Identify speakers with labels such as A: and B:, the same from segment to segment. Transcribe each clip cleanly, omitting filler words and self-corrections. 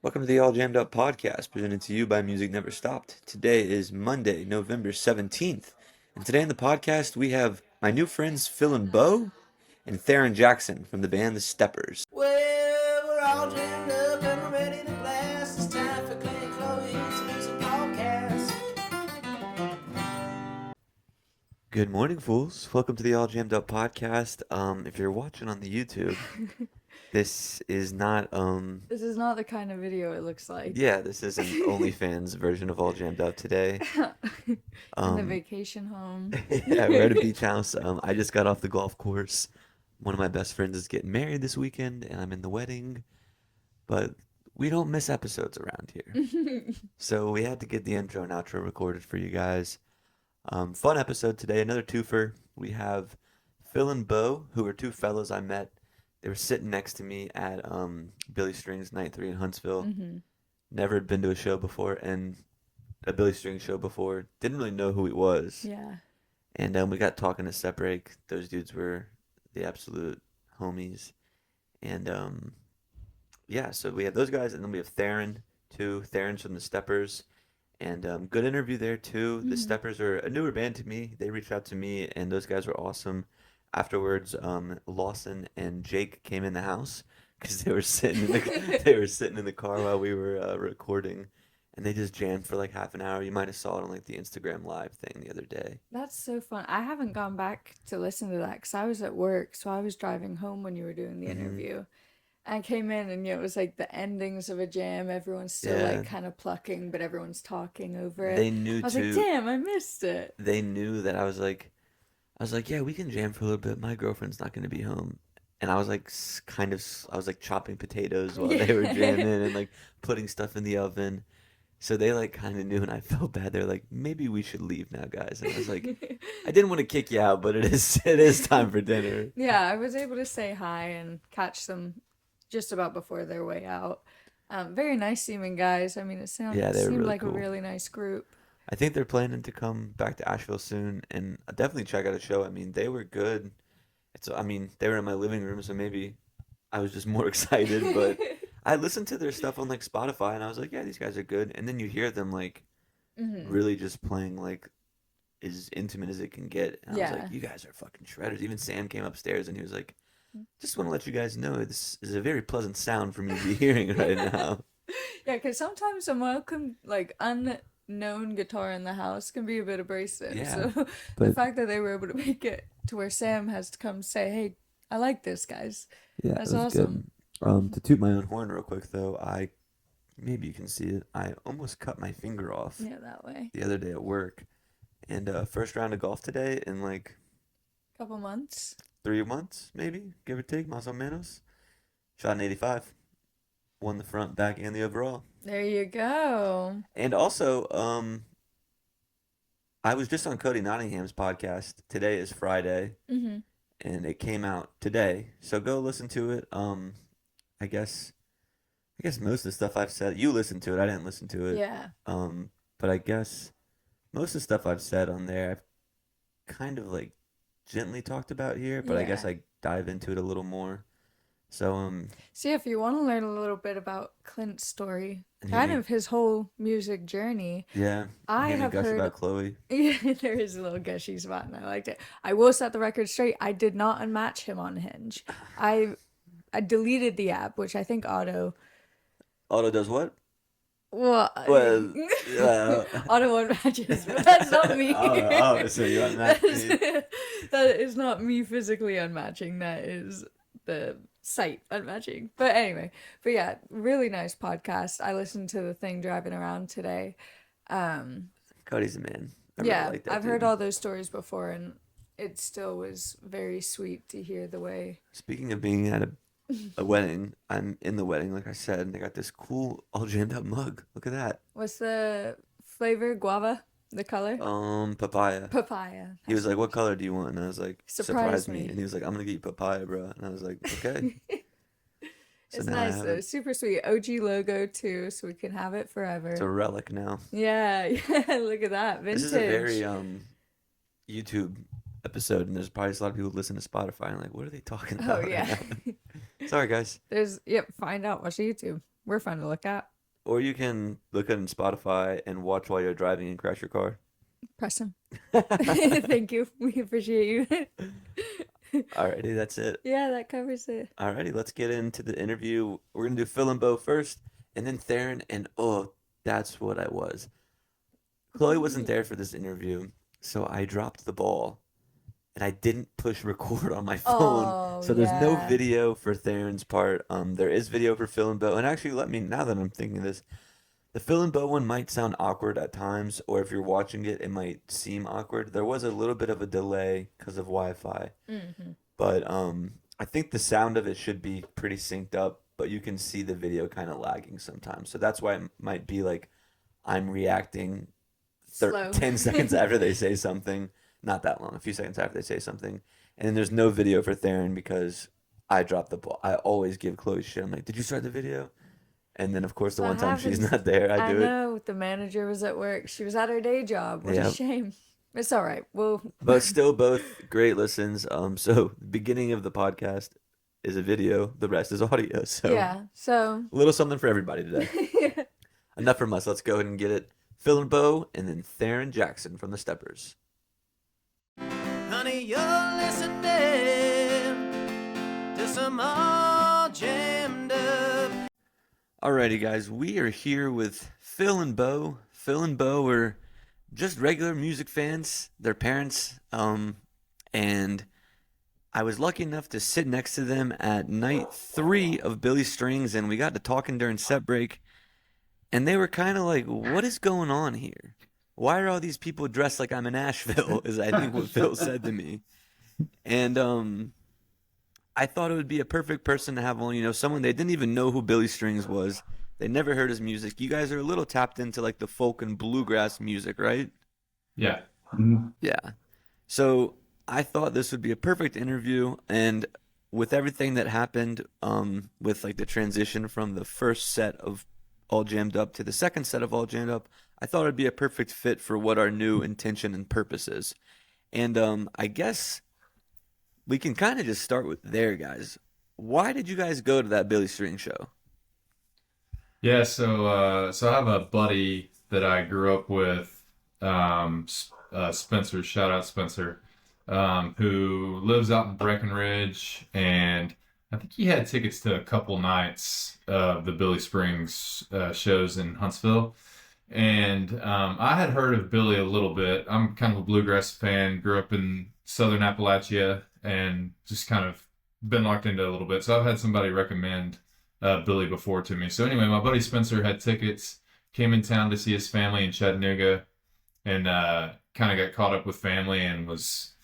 A: Welcome to the All Jammed Up podcast, presented to you by Music Never Stopped. Today is Monday, November 17th, and today in the podcast we have my new friends Phil and Bo and Theran Jackson from the band The Steppers.
B: Well, we're all jammed up and we're ready to blast. It's time for Clean Chloe's Music Podcast.
A: Good morning, fools. Welcome to the All Jammed Up podcast. If you're watching on the YouTube, this is not
C: This is not the kind of video it looks like.
A: yeah, this is an OnlyFans version of All Jammed Up today.
C: In the
A: Um,
C: vacation home.
A: yeah, we're at a beach house. I just got off the golf course. One of my best friends is getting married this weekend, and I'm in the wedding. But we don't miss episodes around here. So we had to get the intro and outro recorded for you guys. Fun episode today, another twofer. We have Phil and Bo, who are two fellows I met. They were sitting next to me at Billy Strings Night 3 in Huntsville. Never had been to a show before, and a Billy Strings show before. Didn't really know who he was.
C: Yeah.
A: And we got talking at set break. Those dudes were the absolute homies. And yeah, so we have those guys, and then we have Theran too. Theran's from the Steppers. And good interview there too. The Steppers are a newer band to me. They reached out to me, and those guys were awesome. Afterwards, Lawson and Jake came in the house because they were sitting in the car while we were recording, and they just jammed for like half an hour. You might have saw it on like the Instagram live thing the other day.
C: That's so fun. I haven't gone back to listen to that because I was at work, so I was driving home when you were doing the interview. I came in and it was like the endings of a jam. Everyone's still
A: Yeah.
C: like kind of plucking, but everyone's talking over it.
A: They knew
C: I was
A: too.
C: like, damn, I missed it.
A: They knew that I was like, yeah, we can jam for a little bit. My girlfriend's not gonna be home, and I was like, I was like chopping potatoes while they were jamming and like putting stuff in the oven. So they like kind of knew, and I felt bad. They're like, maybe we should leave now, guys. And I was like, I didn't want to kick you out, but it is time for dinner.
C: Yeah, I was able to say hi and catch them just about before their way out. Very nice seeming guys. I mean, it
A: Yeah, they were
C: seemed
A: really
C: like
A: cool.
C: a really nice group.
A: I think they're planning to come back to Asheville soon, and I'll definitely check out a show. I mean, they were good. I mean, they were in my living room, so maybe I was just more excited. But I listened to their stuff on like Spotify, and I was like, yeah, these guys are good. And then you hear them like really just playing like as intimate as it can get. And I was
C: Yeah.
A: like, you guys are fucking shredders. Even Sam came upstairs, and he was like, just want to let you guys know this is a very pleasant sound for me to be hearing right now.
C: Yeah, because sometimes a welcome, like, unknown guitar in the house can be a bit abrasive.
A: Yeah,
C: So the
A: but
C: fact that they were able to make it to where Sam has to come say, hey, I like this, guys.
A: yeah,
C: That's
A: it was
C: awesome.
A: good. To toot my own horn real quick though, maybe you can see it. I almost cut my finger off
C: Yeah, that way.
A: the other day at work, and first round of golf today in like
C: Couple months.
A: 3 months, maybe give or take, más o menos. Shot an 85, won the front, back, and the overall.
C: There you go.
A: And also, I was just on Cody Nottingham's podcast. Today is Friday, and it came out today. So go listen to it. I guess most of the stuff I've said, you listened to it. I didn't listen to it.
C: Yeah.
A: But I guess most of the stuff I've said on there, I've kind of like gently talked about here, but I guess
C: Yeah.
A: I dive into it a little more. So
C: See, if you want to learn a little bit about Clint's story,
A: and
C: kind
A: hear me-
C: of his whole music journey,
A: yeah,
C: I
A: hear me
C: have
A: gush
C: heard.
A: about Chloe.
C: Yeah, there is a little gushy spot, and I liked it. I will set the record straight. I did not unmatch him on Hinge. I deleted the app, which I think Otto.
A: Otto does what?
C: Well,
A: Well,
C: Otto unmatches, but that's not me.
A: So you unmatched me.
C: That is not me physically unmatching. That is the site unmatching. But anyway, but yeah, really nice podcast. I listened to the thing driving around today.
A: Cody's a man. I really
C: Yeah,
A: like that
C: I've heard
A: dude.
C: all those stories before, and it still was very sweet to hear the way.
A: Speaking of being at a wedding, I'm in the wedding, like I said, and they got this cool all jammed up mug. Look at that.
C: What's the flavor? Guava? The color?
A: Papaya.
C: Papaya.
A: He was like, "What color do you want?" And I was like,
C: Surprise
A: "Surprise me!"
C: me.
A: And he was like, "I'm gonna get you papaya, bro." And I was like, "Okay." So
C: It's
A: now I
C: nice
A: have
C: though.
A: it.
C: Super sweet. OG logo too, so we can have it forever.
A: It's a relic now.
C: Yeah, yeah. Look at that. Vintage.
A: This is a very YouTube episode, and there's probably a lot of people who listen to Spotify and like, what are they talking about?
C: Oh yeah.
A: right now? Sorry, guys.
C: Find out. Watch YouTube. We're fun to look at.
A: or you can look at it on Spotify and watch while you're driving and crash your car.
C: Press him. Thank you. We appreciate you.
A: Alrighty, that's it.
C: Yeah, that covers it.
A: Alrighty, let's get into the interview. We're gonna do Phil and Bo first, and then Theron, and oh, that's what I was. Chloe wasn't there for this interview, so I dropped the ball, and I didn't push record on my phone.
C: Oh,
A: So there's no
C: yeah.
A: video for Theron's part. There is video for Phil and Bo, and actually, now that I'm thinking of this, the Phil and Bo one might sound awkward at times, or if you're watching it, it might seem awkward. There was a little bit of a delay because of Wi-Fi.
C: Mm-hmm.
A: But I think the sound of it should be pretty synced up, but you can see the video kind of lagging sometimes. So that's why it might be like I'm reacting
C: Slow.
A: 10 seconds after they say something. Not that long, a few seconds after they say something. And then there's no video for Theron because I dropped the ball. I always give Chloe shit. I'm like, did you start the video? And then, of course, the
C: That
A: one time she's
C: happens.
A: not there, I
C: I
A: do it.
C: know. The manager was at work. She was at her day job. What a
A: Yeah.
C: shame. It's all right. Well,
A: But still, both great listens. So the beginning of the podcast is a video. The rest is audio. So
C: yeah. So,
A: a little something for everybody today. Enough from us. Let's go ahead and get it. Phil and Bo, and then Theran Jackson from the Steppers.
B: Honey, you're listening to some all jammed up.
A: Alrighty, guys, we are here with Phil and Bo. Phil and Bo are just regular music fans. Their parents, and I was lucky enough to sit next to them at night 3 of Billy Strings, and we got to talking during set break. And they were kind of like, what is going on here? Why are all these people dressed like I'm in Asheville? Is I think what Phil said to me. And I thought it would be a perfect person to have on, someone they didn't even know who Billy Strings was. They never heard his music. You guys are a little tapped into like the folk and bluegrass music, right?
D: Yeah.
A: Yeah. So I thought this would be a perfect interview, and with everything that happened, with like the transition from the first set of All Jammed Up to the second set of All Jammed Up, I thought it'd be a perfect fit for what our new intention and purpose is. And I guess we can kind of just start with there, guys. Why did you guys go to that Billy String show?
D: Yeah, so I have a buddy that I grew up with, Spencer, shout out Spencer, who lives out in Breckenridge, and I think he had tickets to a couple nights of the Billy Springs shows in Huntsville. And I had heard of Billy a little bit. I'm kind of a bluegrass fan, grew up in Southern Appalachia, and just kind of been locked into it a little bit. So I've had somebody recommend Billy before to me. So anyway, my buddy Spencer had tickets, came in town to see his family in Chattanooga, and kind of got caught up with family and was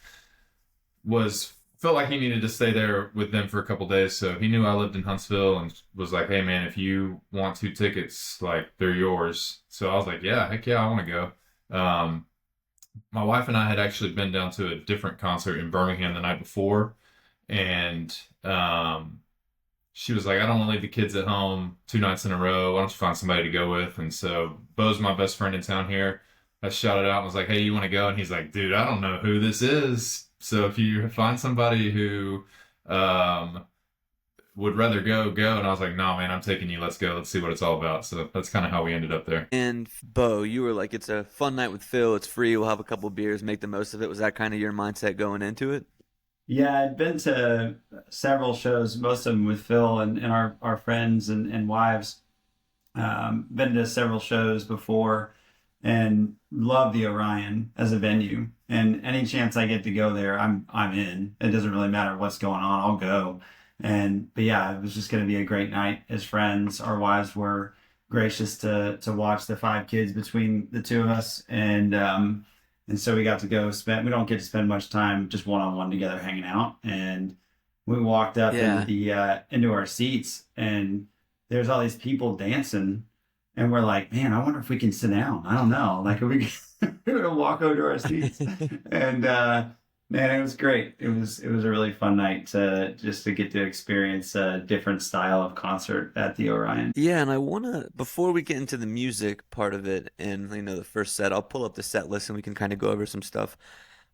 D: felt like he needed to stay there with them for a couple days. So he knew I lived in Huntsville and was like, "Hey man, if you want 2 tickets, like they're yours." So I was like, "Yeah, heck yeah, I want to go." My wife and I had actually been down to a different concert in Birmingham the night before, and she was like, "I don't want to leave the kids at home 2 nights in a row. Why don't you find somebody to go with?" And so Bo's my best friend in town here. I shouted out and was like, "Hey, you want to go?" And he's like, "Dude, I don't know who this is. So if you find somebody who would rather go, go." And I was like, "No, man, I'm taking you. Let's go. Let's see what it's all about." So that's kind of how we ended up there.
A: And Bo, you were like, it's a fun night with Phil. It's free. We'll have a couple beers, make the most of it. Was that kind of your mindset going into it?
E: Yeah, I'd been to several shows, most of them with Phil and our friends and wives. Been to several shows before and love the Orion as a venue. And any chance I get to go there, I'm in. It doesn't really matter what's going on, I'll go. But yeah, it was just going to be a great night as friends. Our wives were gracious to watch the 5 kids between the two of us, and so we got to go spend. We don't get to spend much time just one-on-one together hanging out. And we walked up
A: Yeah.
E: into our seats, and there's all these people dancing, and we're like, "Man, I wonder if we can sit down. I don't know. Like, if we're gonna walk over to our seats." And man, it was great. It was a really fun night to get to experience a different style of concert at the Orion.
A: Yeah, and I want to, before we get into the music part of it and, the first set, I'll pull up the set list and we can kind of go over some stuff.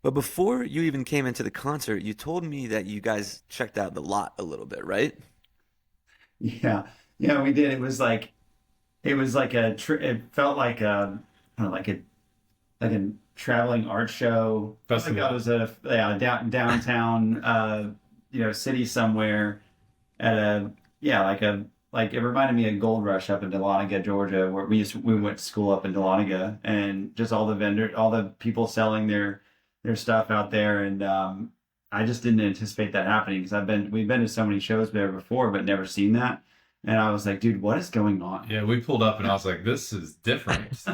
A: But before you even came into the concert, you told me that you guys checked out the lot a little bit, right?
E: Yeah, we did. it was like it felt like a, I don't know, like a traveling art show.
D: Festival.
E: Like I was at downtown, city somewhere at like it reminded me of Gold Rush up in Dahlonega, Georgia, where we went to school up in Dahlonega, and just all the people selling their stuff out there, and I just didn't anticipate that happening because we've been to so many shows there before, but never seen that, and I was like, dude, what is going on?
D: Yeah, we pulled up and I was like, this is different.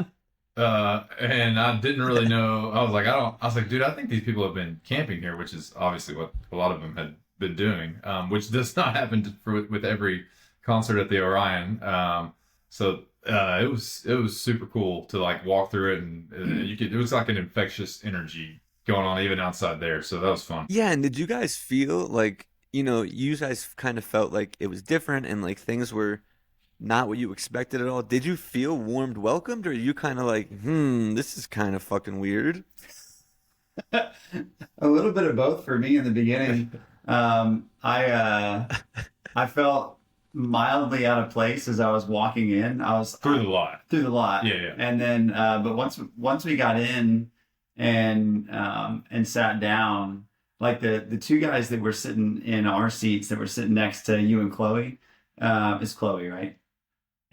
D: And I didn't really know. I was like, dude, I think these people have been camping here, which is obviously what a lot of them had been doing, which does not happen with every concert at the Orion. So it was super cool to like walk through it, and it was like an infectious energy going on even outside there. So that was fun.
A: Yeah, and did you guys feel like, you guys kind of felt like it was different and like things were not what you expected at all? Did you feel warmed welcomed, or are you kind of like, this is kind of fucking weird?
E: A little bit of both for me in the beginning. I felt mildly out of place as I was walking in. I was
D: Through the lot. Yeah.
E: And then, but once we got in and sat down, like the two guys that were sitting in our seats that were sitting next to you and Chloe, it's Chloe, right?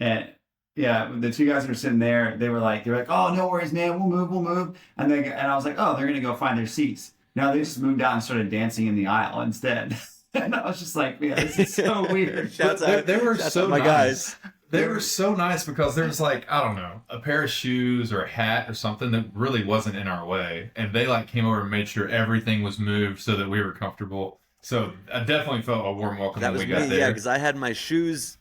E: And yeah, the two guys that were sitting there, they were like, oh, no worries, man, we'll move. And I was like, oh, they're gonna go find their seats. No, they just moved out and started dancing in the aisle instead. And I was just like, man, this is so weird.
D: They were so
A: my
D: nice.
A: guys.
D: They were so nice because there was like, I don't know, a pair of shoes or a hat or something that really wasn't in our way. And they like came over and made sure everything was moved so that we were comfortable. So I definitely felt a warm welcome
A: That
D: when
A: was
D: we got
A: me,
D: there.
A: yeah, because I had my shoes.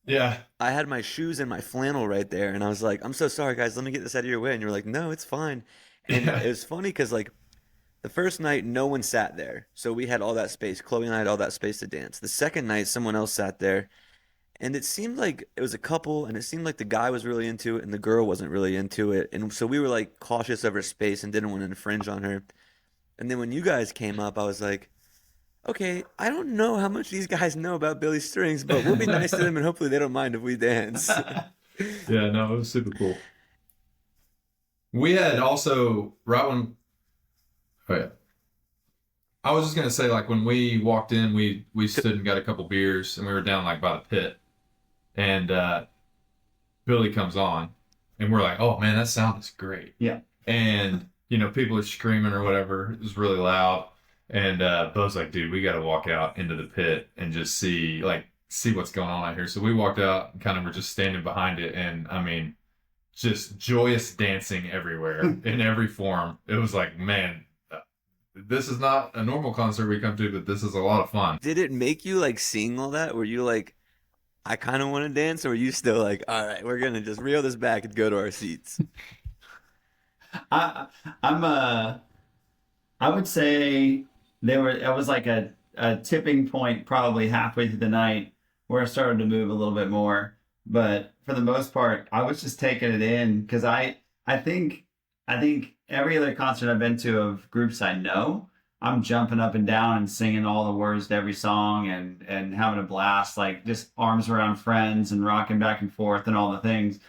D: Yeah.
A: I had my shoes and my flannel right there, and I was like, I'm so sorry, guys, let me get this out of your way. And you were like, no, it's fine. And
D: Yeah.
A: it was funny because, like, the first night, no one sat there. So we had all that space. Chloe and I had all that space to dance. The second night, someone else sat there, and it seemed like it was a couple, and it seemed like the guy was really into it, and the girl wasn't really into it. And so we were, like, cautious of her space and didn't want to infringe on her. And then when you guys came up, I was like, okay, I don't know how much these guys know about Billy Strings, but we'll be nice to them, and hopefully they don't mind if we dance.
D: Yeah, no, it was super cool. We had also, oh yeah. I was just going to say, like, when we walked in, we stood and got a couple beers, and we were down, like, by the pit. And Billy comes on, and we're like, oh, man, that sound is great.
E: Yeah.
D: And, people are screaming or whatever. It was really loud. And Bo's like, dude, we got to walk out into the pit and just see what's going on out here. So we walked out and kind of were just standing behind it. And, I mean, just joyous dancing everywhere in every form. It was like, man, this is not a normal concert we come to, but this is a lot of fun.
A: Did it make you, like, seeing all that? Were you like, I kind of want to dance? Or were you still like, all right, we're going to just reel this back and go to our seats?
E: I would say it was like a tipping point probably halfway through the night where I started to move a little bit more. But for the most part, I was just taking it in because I think every other concert I've been to of groups I know, I'm jumping up and down and singing all the words to every song and having a blast, like just arms around friends and rocking back and forth and all the things.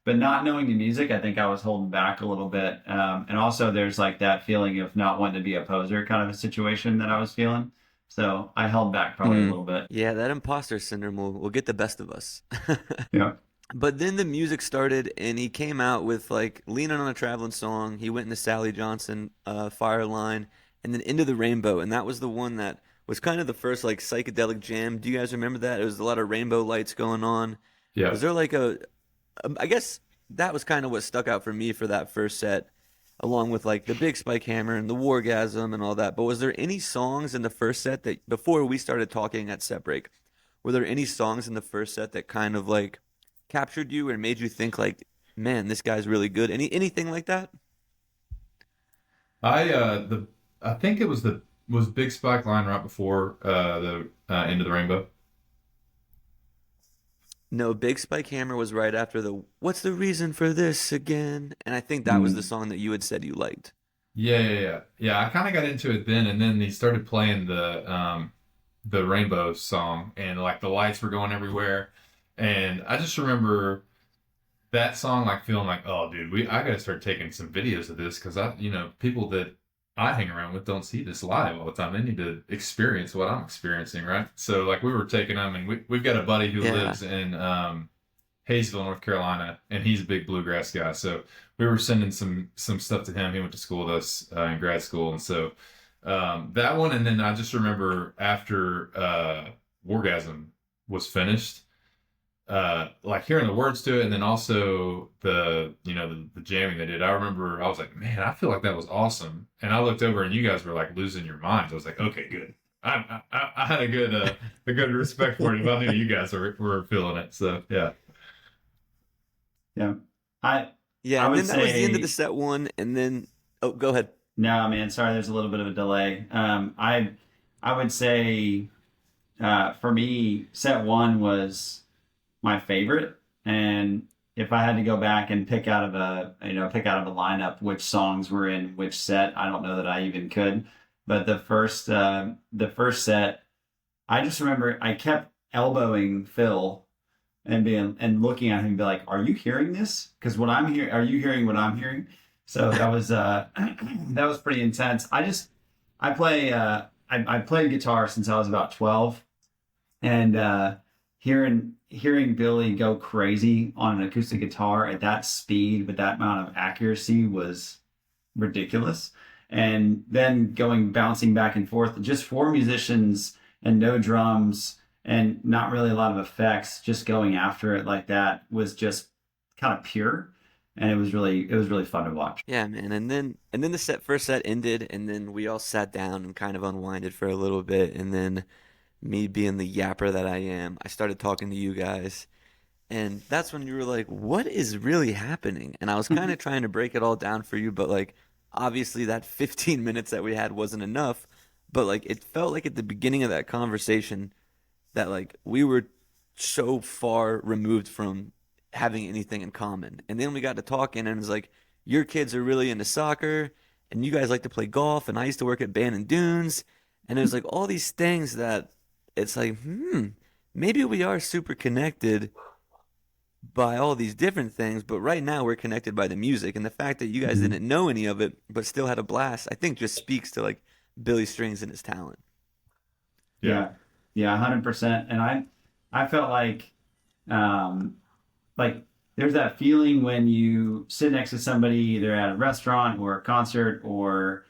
E: But not knowing the music, I think I was holding back a little bit. And also there's like that feeling of not wanting to be a poser kind of a situation that I was feeling. So I held back probably a little bit.
A: Yeah, that imposter syndrome will get the best of us.
E: Yeah.
A: But then the music started, and he came out with, like, Leaning on a Traveling Song. He went into Sally Johnson, Fireline, and then Into the Rainbow. And that was the one that was kind of the first, like, psychedelic jam. Do you guys remember that? It was a lot of rainbow lights going on.
D: Yeah.
A: Was there, like, I guess that was kind of what stuck out for me for that first set, along with, like, the Big Spike Hammer and the Wargasm and all that. But was there any songs in the first set that, before we started talking at set break, were there any songs in the first set that kind of, like, captured you or made you think, like, man, this guy's really good? Anything like that?
D: I think it was Big Spike line right before the Into the Rainbow.
A: No, Big Spike Hammer was right after the What's the Reason for This Again? And I think that was the song that you had said you liked.
D: Yeah. I kind of got into it then, and then he started playing the Rainbow song, and like the lights were going everywhere. And I just remember that song, like feeling like, oh, dude, I gotta start taking some videos of this because people that I hang around with don't see this live all the time. They need to experience what I'm experiencing, right? So like we were taking them, and we've got a buddy who
A: Yeah.
D: lives in Hayesville, North Carolina, and he's a big bluegrass guy. So we were sending some stuff to him. He went to school with us in grad school, and so that one. And then I just remember after Orgasm was finished, like hearing the words to it, and then also the jamming they did. I remember I was like, man, I feel like that was awesome. And I looked over, and you guys were like losing your minds. I was like, okay, good. I had a good respect for it. If I knew you guys were feeling it, so yeah.
E: Yeah. I
A: Yeah,
E: I
A: and
E: would
A: then that was the end of
E: say
A: the set one, and then oh, go ahead.
E: no, man. Sorry, there's a little bit of a delay. I would say for me, set one was my favorite, and if I had to go back and pick out of a lineup which songs were in which set, I don't know that I even could. But the first set, I just remember I kept elbowing Phil and looking at him and be like, "Are you hearing this? Because what I'm hearing, are you hearing what I'm hearing?" So that was that was pretty intense. I play I played guitar since I was about 12, and hearing Billy go crazy on an acoustic guitar at that speed with that amount of accuracy was ridiculous. And then bouncing back and forth, just four musicians and no drums and not really a lot of effects, just going after it like that was just kind of pure, and it was really fun to watch.
A: Yeah, man, and then the first set ended, and then we all sat down and kind of unwinded for a little bit, and then me being the yapper that I am, I started talking to you guys, and that's when you were like, "What is really happening?" And I was kind of trying to break it all down for you, but like obviously that 15 minutes that we had wasn't enough, but like it felt like at the beginning of that conversation that like we were so far removed from having anything in common. And then we got to talking, and it was like, your kids are really into soccer, and you guys like to play golf, and I used to work at Band and Dunes, and it was like all these things that it's like, maybe we are super connected by all these different things, but right now we're connected by the music, and the fact that you guys didn't know any of it but still had a blast, I think just speaks to like Billy Strings and his talent.
E: Yeah, yeah, 100%. And I felt like there's that feeling when you sit next to somebody either at a restaurant or a concert or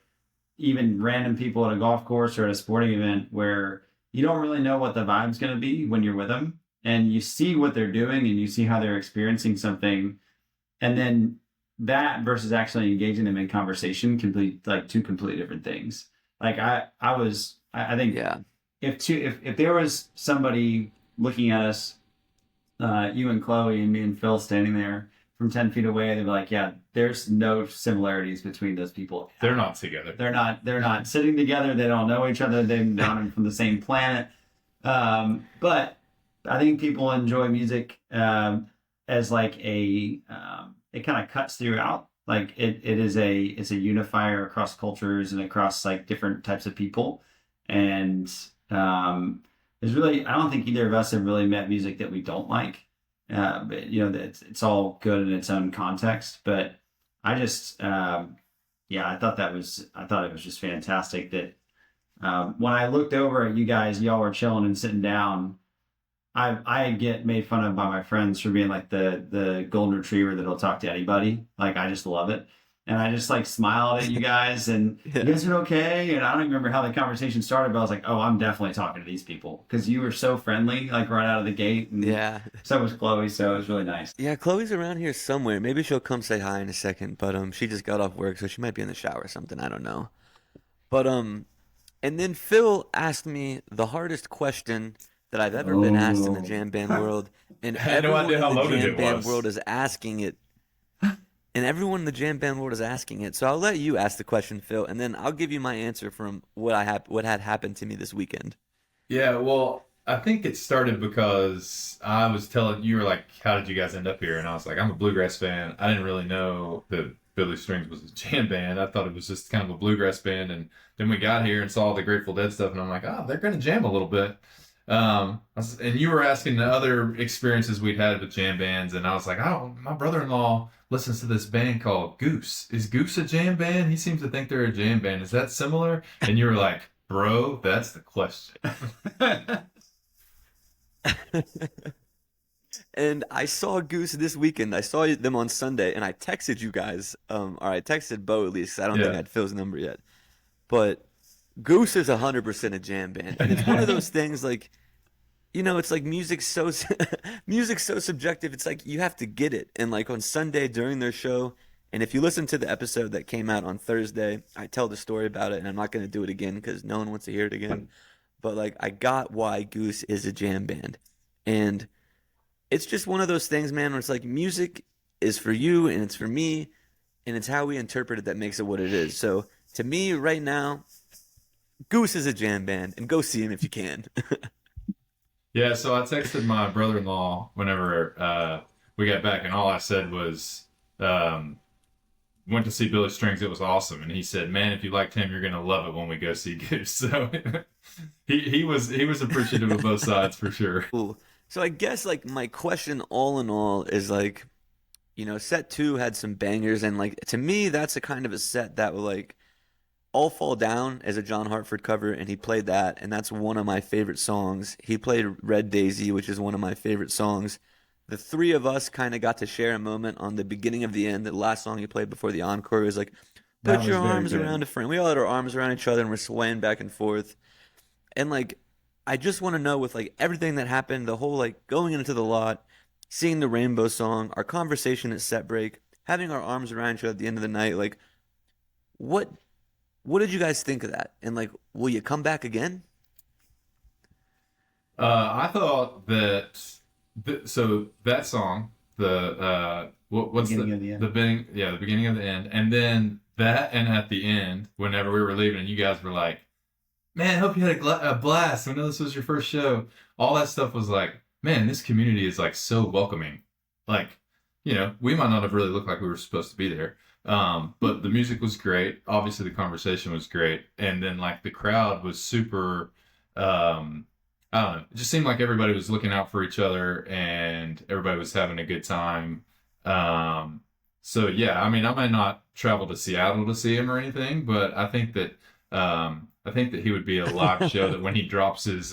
E: even random people at a golf course or at a sporting event where you don't really know what the vibe's going to be when you're with them, and you see what they're doing and you see how they're experiencing something, and then that versus actually engaging them in conversation can be like two completely different things. Like I think
A: Yeah.
E: if there was somebody looking at us, you and Chloe and me and Phil standing there from 10 feet away, they'd be like, yeah, there's no similarities between those people.
D: They're not together.
E: They're not sitting together. They don't know each other. They're not from the same planet. But I think people enjoy music as like it kind of cuts throughout. Like it's a unifier across cultures and across like different types of people. And there's really, I don't think either of us have really met music that we don't like. But it's all good in its own context. But I just, I thought it was just fantastic that when I looked over at you guys, y'all were chilling and sitting down. I get made fun of by my friends for being like the golden retriever that'll talk to anybody. Like I just love it. And I just like smiled at you guys and
A: Yeah.
E: you guys are okay. And I don't even remember how the conversation started, but I was like, oh, I'm definitely talking to these people because you were so friendly, like right out of the gate. And
A: Yeah.
E: so was Chloe. So it was really nice.
A: Yeah, Chloe's around here somewhere. Maybe she'll come say hi in a second, but she just got off work, so she might be in the shower or something. I don't know. But and then Phil asked me the hardest question that I've ever been asked in the jam band world, and
D: I had no
A: everyone
D: idea
A: in
D: how
A: the
D: loaded
A: jam
D: it
A: band
D: was.
A: world is asking it. And everyone in the jam band world is asking it. So I'll let you ask the question, Phil, and then I'll give you my answer from what had happened to me this weekend.
D: Yeah, well, I think it started because I was telling you were like, how did you guys end up here? And I was like, I'm a bluegrass fan. I didn't really know that Billy Strings was a jam band. I thought it was just kind of a bluegrass band. And then we got here and saw the Grateful Dead stuff, and I'm like, oh, they're going to jam a little bit. And you were asking the other experiences we'd had with jam bands, and I was like, oh, my brother-in-law listens to this band called Goose. Is Goose a jam band? He seems to think they're a jam band. Is that similar? And you were like, bro, that's the question.
A: And I saw Goose this weekend. I saw them on Sunday, and I texted you guys. Or I texted Bo at least, 'cause I don't think I
D: Yeah.
A: had Phil's number yet. But Goose is 100% a jam band, and it's one of those things like, it's like music's so subjective. It's like you have to get it. And like on Sunday during their show, and if you listen to the episode that came out on Thursday, I tell the story about it, and I'm not going to do it again because no one wants to hear it again. But like I got why Goose is a jam band, and it's just one of those things, man, where it's like music is for you and it's for me, and it's how we interpret it that makes it what it is. So to me, right now, Goose is a jam band, and go see him if you can.
D: Yeah, so I texted my brother-in-law whenever we got back, and all I said was, went to see Billy Strings. It was awesome, and he said, "Man, if you liked him, you're gonna love it when we go see Goose." So he was appreciative of both sides for sure.
A: Cool. So I guess like my question all in all is like, set two had some bangers, and like to me that's a kind of a set that will like All Fall Down as a John Hartford cover, and he played that, and that's one of my favorite songs. He played Red Daisy, which is one of my favorite songs. The three of us kind of got to share a moment on the beginning of the end. The last song he played before the encore was like,
E: That
A: put
E: was
A: your
E: very
A: arms
E: good.
A: around a friend. We all had our arms around each other and we're swaying back and forth. And like, I just want to know with like everything that happened, the whole like going into the lot, seeing the Rainbow song, our conversation at set break, having our arms around each other at the end of the night, like what did you guys think of that? And like, will you come back again?
D: I thought that so that song, what's
E: Beginning of the end.
D: the beginning, yeah, the beginning of the end, and then that, and at the end, whenever we were leaving, and you guys were like, "Man, hope you had a blast. I know this was your first show." All that stuff was like, man, this community is like so welcoming. Like, we might not have really looked like we were supposed to be there. But the music was great. Obviously, the conversation was great, and then like the crowd was super. I don't know. It just seemed like everybody was looking out for each other, and everybody was having a good time. So yeah, I mean, I might not travel to Seattle to see him or anything, but I think that he would be a live show that when he drops his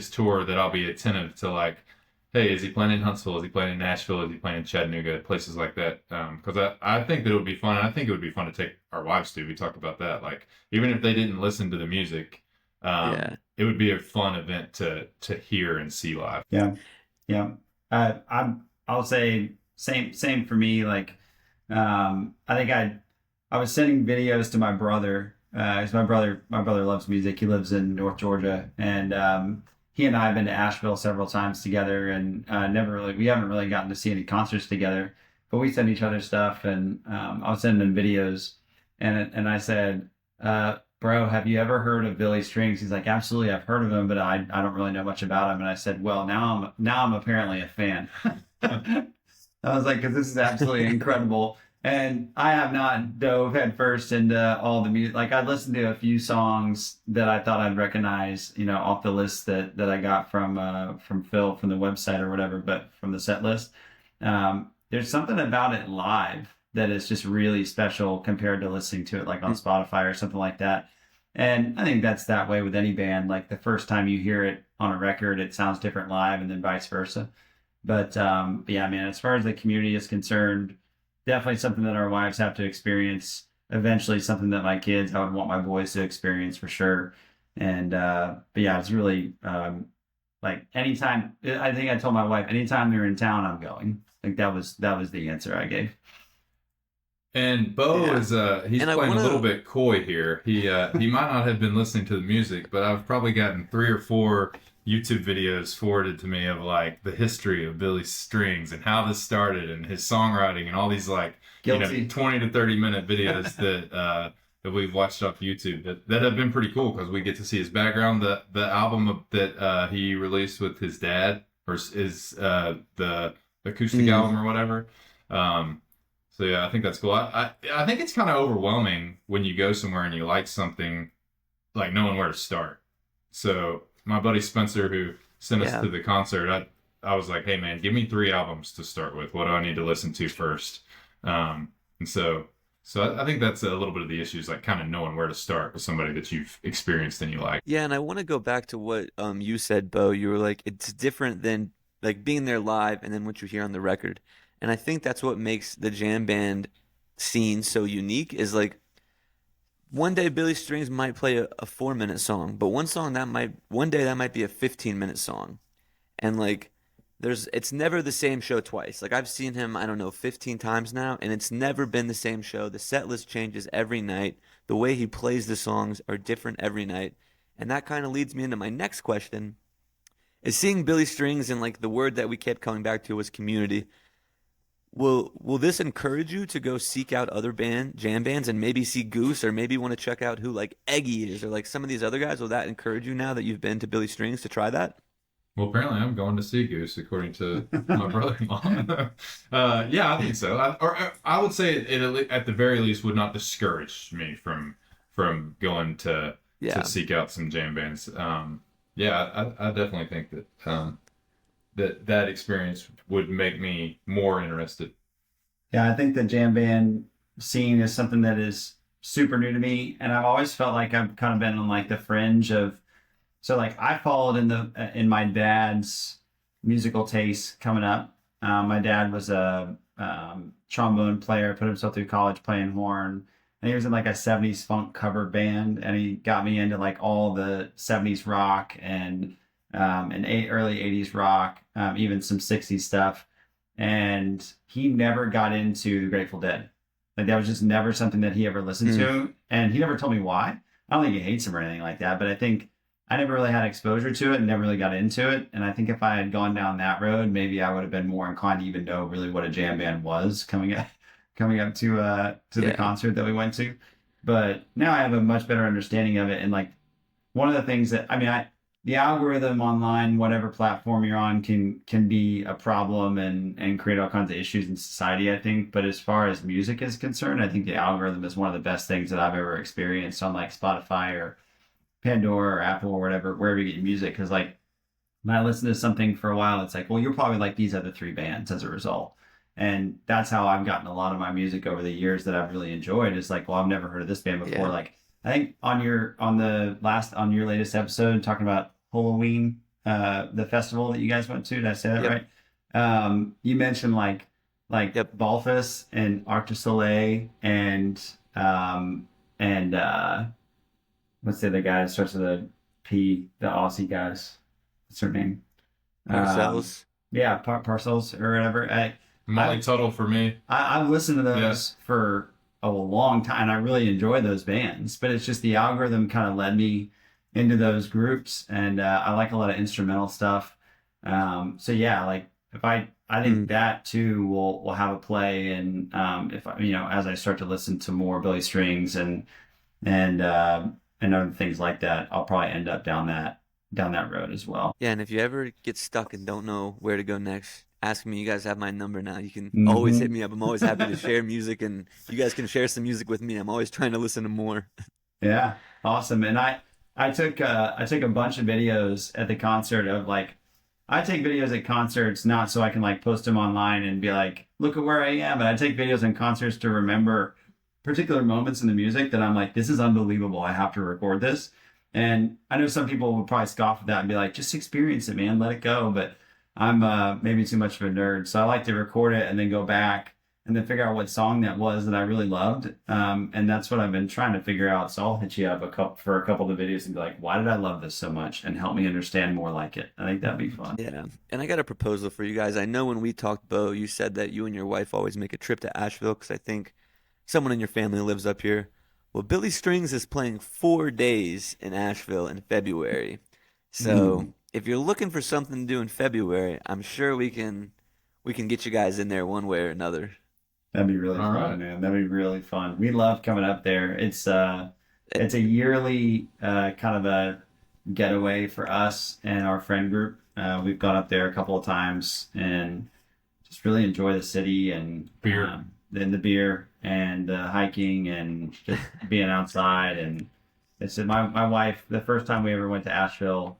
D: tour, that I'll be attentive to like, hey, is he playing in Huntsville? Is he playing in Nashville? Is he playing in Chattanooga? Places like that. Because I think that it would be fun. And I think it would be fun to take our wives to. We talked about that. Like, even if they didn't listen to the music,
A: Yeah.
D: it would be a fun event to hear and see live.
E: Yeah, yeah. I'll say same for me. Like, I think I was sending videos to my brother. 'Cause my brother loves music. He lives in North Georgia, and he and I have been to Asheville several times together, and we haven't really gotten to see any concerts together. But we send each other stuff, and I was sending him videos, and I said, bro, have you ever heard of Billy Strings? He's like, absolutely, I've heard of him, but I don't really know much about him. And I said, well, now I'm apparently a fan. I was like, because this is absolutely incredible. And I have not dove headfirst into all the music. Like, I listened to a few songs that I thought I'd recognize, off the list that I got from Phil from the website or whatever, but from the set list. There's something about it live that is just really special compared to listening to it like on Spotify or something like that. And I think that's that way with any band. Like, the first time you hear it on a record, it sounds different live, and then vice versa. But yeah, man, as far as the community is concerned, definitely something that our wives have to experience. Eventually, something that my kids, I would want my boys to experience for sure. And but yeah, it's really like anytime. I think I told my wife, anytime they're in town, I'm going. Like, that was the answer I gave.
D: And Bo
A: Yeah.
D: is he's
A: And I
D: playing
A: wanna-
D: a little bit coy here. He might not have been listening to the music, but I've probably gotten 3 or 4 YouTube videos forwarded to me of like the history of Billy Strings and how this started and his songwriting and all these like
E: Guilty.
D: 20 to 30 minute videos that we've watched off YouTube that have been pretty cool because we get to see his background. The album that he released with his dad, or is the acoustic album or whatever. So yeah, I think that's cool. I think it's kind of overwhelming when you go somewhere and you like something, like knowing where to start. So my buddy Spencer, who sent us
A: Yeah.
D: to the concert, I was like, hey man, give me 3 albums to start with. What do I need to listen to first? And so I think that's a little bit of the issue, is like kind of knowing where to start with somebody that you've experienced and you like.
A: Yeah, and I want to go back to what you said, Bo. You were like, it's different than like being there live and then what you hear on the record. And I think that's what makes the jam band scene so unique is like one day Billy Strings might play a 4 minute song, but one day that might be a 15-minute song. And like it's never the same show twice. Like I've seen him, I don't know, 15 times now, and it's never been the same show. The set list changes every night. The way he plays the songs are different every night. And that kind of leads me into my next question. Is seeing Billy Strings, and like the word that we kept coming back to was community. Will this encourage you to go seek out other jam bands and maybe see Goose, or maybe want to check out who like Eggy is or like some of these other guys? Will that encourage you now that you've been to Billy Strings to try that?
D: Well, apparently I'm going to see Goose, according to my brother-in-law. Yeah, I think so. I would say it at the very least would not discourage me from going to seek out some jam bands. Yeah, I definitely think that that experience would make me more interested.
E: Yeah, I think the jam band scene is something that is super new to me, and I've always felt like I've kind of been on like the fringe of. So like I followed in my dad's musical taste coming up. My dad was a trombone player, put himself through college playing horn, and he was in like a 70s funk cover band, and he got me into like all the 70s rock and early 80s rock, even some 60s stuff. And he never got into the Grateful Dead. Like that was just never something that he ever listened to, and he never told me why. I don't think he hates him or anything like that, but I think I never really had exposure to it and never really got into it. And I think if I had gone down that road, maybe I would have been more inclined to even know really what a jam band was coming up to the concert that we went to. But now I have a much better understanding of it. And like one of the things that the algorithm online, whatever platform you're on, can be a problem and create all kinds of issues in society, I think. But as far as music is concerned, I think the algorithm is one of the best things that I've ever experienced on like Spotify or Pandora or Apple or whatever, wherever you get your music. Because like when I listen to something for a while, it's like, well, you'll probably like these other 3 bands as a result. And that's how I've gotten a lot of my music over the years that I've really enjoyed. Is like, well, I've never heard of this band before.
A: Yeah.
E: Like I think on your latest episode talking about Halloween, the festival that you guys went to, did I say that right? You mentioned like Balfus and Arc de Soleil and what's the other guy that starts with a P? The Aussie guys. What's her name?
A: Ourselves.
E: Yeah, Parcels or whatever.
D: Molly Tuttle for me.
E: I've listened to those for a long time, and I really enjoy those bands. But it's just the algorithm kind of led me into those groups, and I like a lot of instrumental stuff. So yeah, like if I think that too will have a play, and if as I start to listen to more Billy Strings and other things like that, I'll probably end up down that road as well.
A: Yeah, and if you ever get stuck and don't know where to go next, ask me. You guys have my number now. You can always hit me up. I'm always happy to share music, and you guys can share some music with me. I'm always trying to listen to more.
E: Yeah, awesome. And I took a bunch of videos at the concert of like, I take videos at concerts not so I can like post them online and be like, look at where I am. But I take videos in concerts to remember particular moments in the music that I'm like, this is unbelievable. I have to record this. And I know some people will probably scoff at that and be like, just experience it, man. Let it go. But I'm maybe too much of a nerd. So I like to record it and then go back and then figure out what song that was that I really loved. And that's what I've been trying to figure out. So I'll hit you up for a couple of the videos and be like, why did I love this so much? And help me understand more like it. I think that'd be fun.
A: Yeah. And I got a proposal for you guys. I know when we talked, Bo, you said that you and your wife always make a trip to Asheville because I think someone in your family lives up here. Well, Billy Strings is playing 4 days in Asheville in February. So if you're looking for something to do in February, I'm sure we can get you guys in there one way or another.
E: That'd be really fun, man. That'd be really fun. We love coming up there. It's a yearly kind of a getaway for us and our friend group. We've gone up there a couple of times and just really enjoy the city and
D: beer.
E: The beer and hiking and just being outside. And it's my wife, the first time we ever went to Asheville,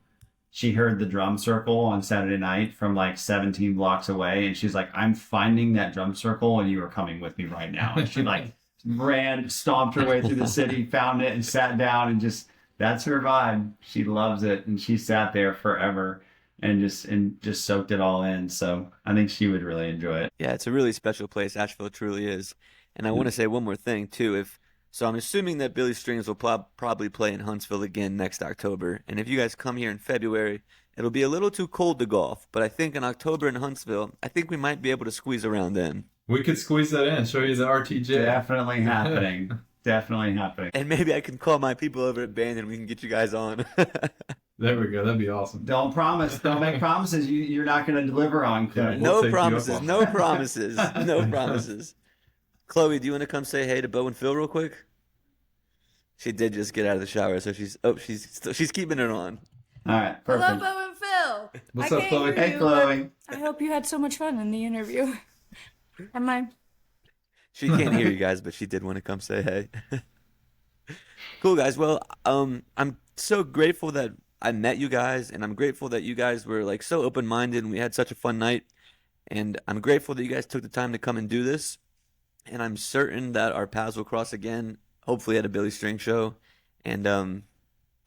E: she heard the drum circle on Saturday night from like 17 blocks away, and she's like, "I'm finding that drum circle, and you are coming with me right now." And she like ran, stomped her way through the city, found it, and sat down, and just that's her vibe. She loves it, and she sat there forever and just soaked it all in. So I think she would really enjoy it.
A: Yeah, it's a really special place. Asheville truly is. And I want to say one more thing too. So I'm assuming that Billy Strings will probably play in Huntsville again next October. And if you guys come here in February, it'll be a little too cold to golf. But I think in October in Huntsville, I think we might be able to squeeze around then.
D: We could squeeze that in, show you the RTJ.
E: Definitely happening. Definitely happening.
A: And maybe I can call my people over at Band and we can get you guys on.
D: There we go. That'd be awesome.
E: Don't promise. Don't make promises you're not going to deliver on. Chloe.
A: No
D: take you
A: promises.
D: up on
A: No
D: that.
A: promises. No promises. Chloe, do you want to come say hey to Bo and Phil real quick? She did just get out of the shower, so she's keeping it on.
E: All right,
C: Hello,
E: perfect.
C: Bo and Phil.
D: What's
C: I
D: up,
C: can't
D: Chloe?
C: hear
E: Hey,
C: you,
E: Chloe.
C: but I hope you had so much fun in the interview. Am I?
A: She can't hear you guys, but she did want to come say hey. Cool, guys. Well, I'm so grateful that I met you guys, and I'm grateful that you guys were like so open-minded and we had such a fun night. And I'm grateful that you guys took the time to come and do this. And I'm certain that our paths will cross again, hopefully at a Billy String show. And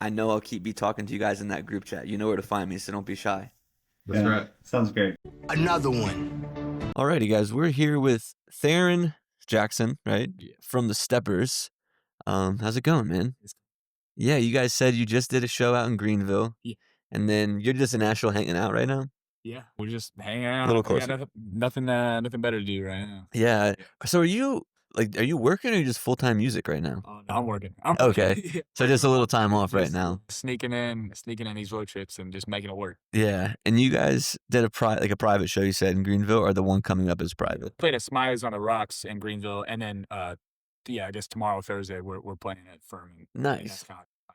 A: I know I'll be talking to you guys in that group chat. You know where to find me, so don't be shy.
D: That's
E: Yeah,
D: right.
E: Sounds great.
F: Another one.
A: Alrighty, guys, we're here with Theran Jackson, right?
G: Yeah.
A: From the Steppers. How's it going, man? Yeah, you guys said you just did a show out in Greenville.
G: Yeah.
A: And then you're just in Asheville hanging out right now?
G: Yeah, we're just hanging out.
A: A little
G: We got
A: closer.
G: nothing better to do right now.
A: Yeah. So are you working or are you just full-time music right now?
G: Oh, no, I'm working. I'm
A: Okay. So just a little time off right
G: Just
A: now.
G: Sneaking in these road trips and just making it work.
A: Yeah. And you guys did a private show, you said, in Greenville, or the one coming up is private?
G: Played at Smiley's on the Rocks in Greenville, and then I guess tomorrow Thursday we're playing at Furman. And
A: Nice.
G: that's kind of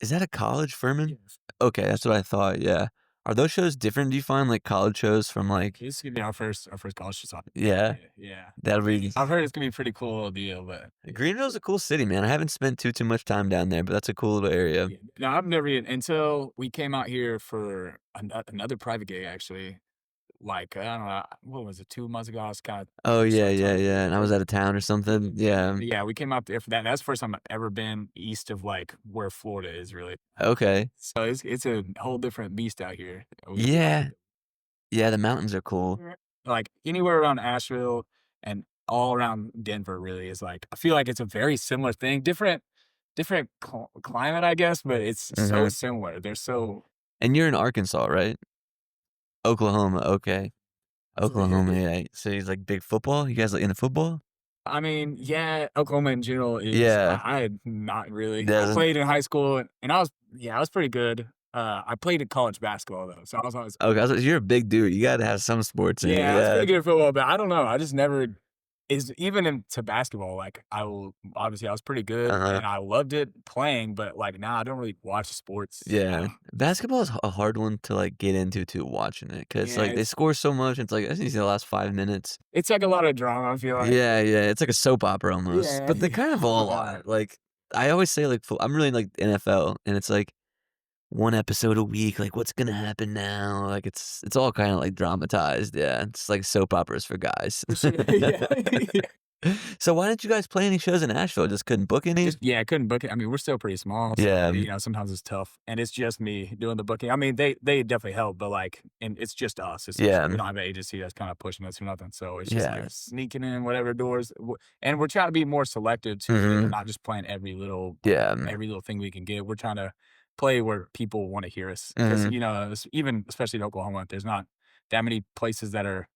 A: Is that a college, Furman?
G: yeah.
A: Okay, that's what I thought, yeah. Are those shows different, do you find, like college shows from like,
G: This is gonna be our first college show.
A: yeah,
G: Yeah.
A: that'll be,
G: I've heard it's gonna be a pretty cool deal, but
A: Greenville's a cool city, man. I haven't spent too much time down there, but that's a cool little area.
G: yeah. No, I've never even until we came out here for another private gig actually. Like I don't know, what was it? 2 months ago, I was kind of
A: Oh, yeah, and I was out of town or something, yeah.
G: yeah, we came out there for that. That's the first time I've ever been east of like where Florida is really.
A: Okay.
G: So it's a whole different beast out here.
A: Yeah. Yeah, the mountains are cool.
G: Like anywhere around Asheville and all around Denver really is like I feel like it's a very similar thing. Different climate, I guess, but it's so similar. They're so
A: And you're in Arkansas, right? Oklahoma, okay. Oklahoma, yeah. So he's like big football? You guys like into football?
G: I mean, yeah, Oklahoma in general is
A: Yeah.
G: I not really. I
A: Doesn't-
G: played in high school and I was pretty good. I played in college basketball though. So I was always
A: Okay, you're a big dude. You got to have some sports in
G: yeah, I
A: you.
G: was pretty good at football, but I don't know. I just never is even into basketball. Like I was pretty good and I loved it playing, but like now I don't really watch sports.
A: Yeah. Basketball is a hard one to like get into too, watching it, because
G: Yeah,
A: like they score so much. It's like I think it's the last 5 minutes.
G: It's like a lot of drama. I feel like
A: Yeah, it's like a soap opera almost.
G: Yeah.
A: But they kind of all are. Like I always say, like I'm really like NFL, and it's like one episode a week. Like what's gonna happen now? Like it's all kind of like dramatized. Yeah, it's like soap operas for guys.
G: yeah.
A: So why didn't you guys play any shows in Asheville? Just couldn't book any?
G: I couldn't book it. I mean, we're still pretty small. So,
A: Yeah.
G: sometimes it's tough, and it's just me doing the booking. I mean, they definitely help, but like, and it's just us. It's
A: Yeah.
G: we don't have an agency that's kind of pushing us or nothing. So it's just
A: Yeah.
G: like sneaking in whatever doors, and we're trying to be more selective too.
A: Mhm.
G: Not just playing every little thing we can get. We're trying to play where people want to hear us because even especially in Oklahoma, there's not that many places that are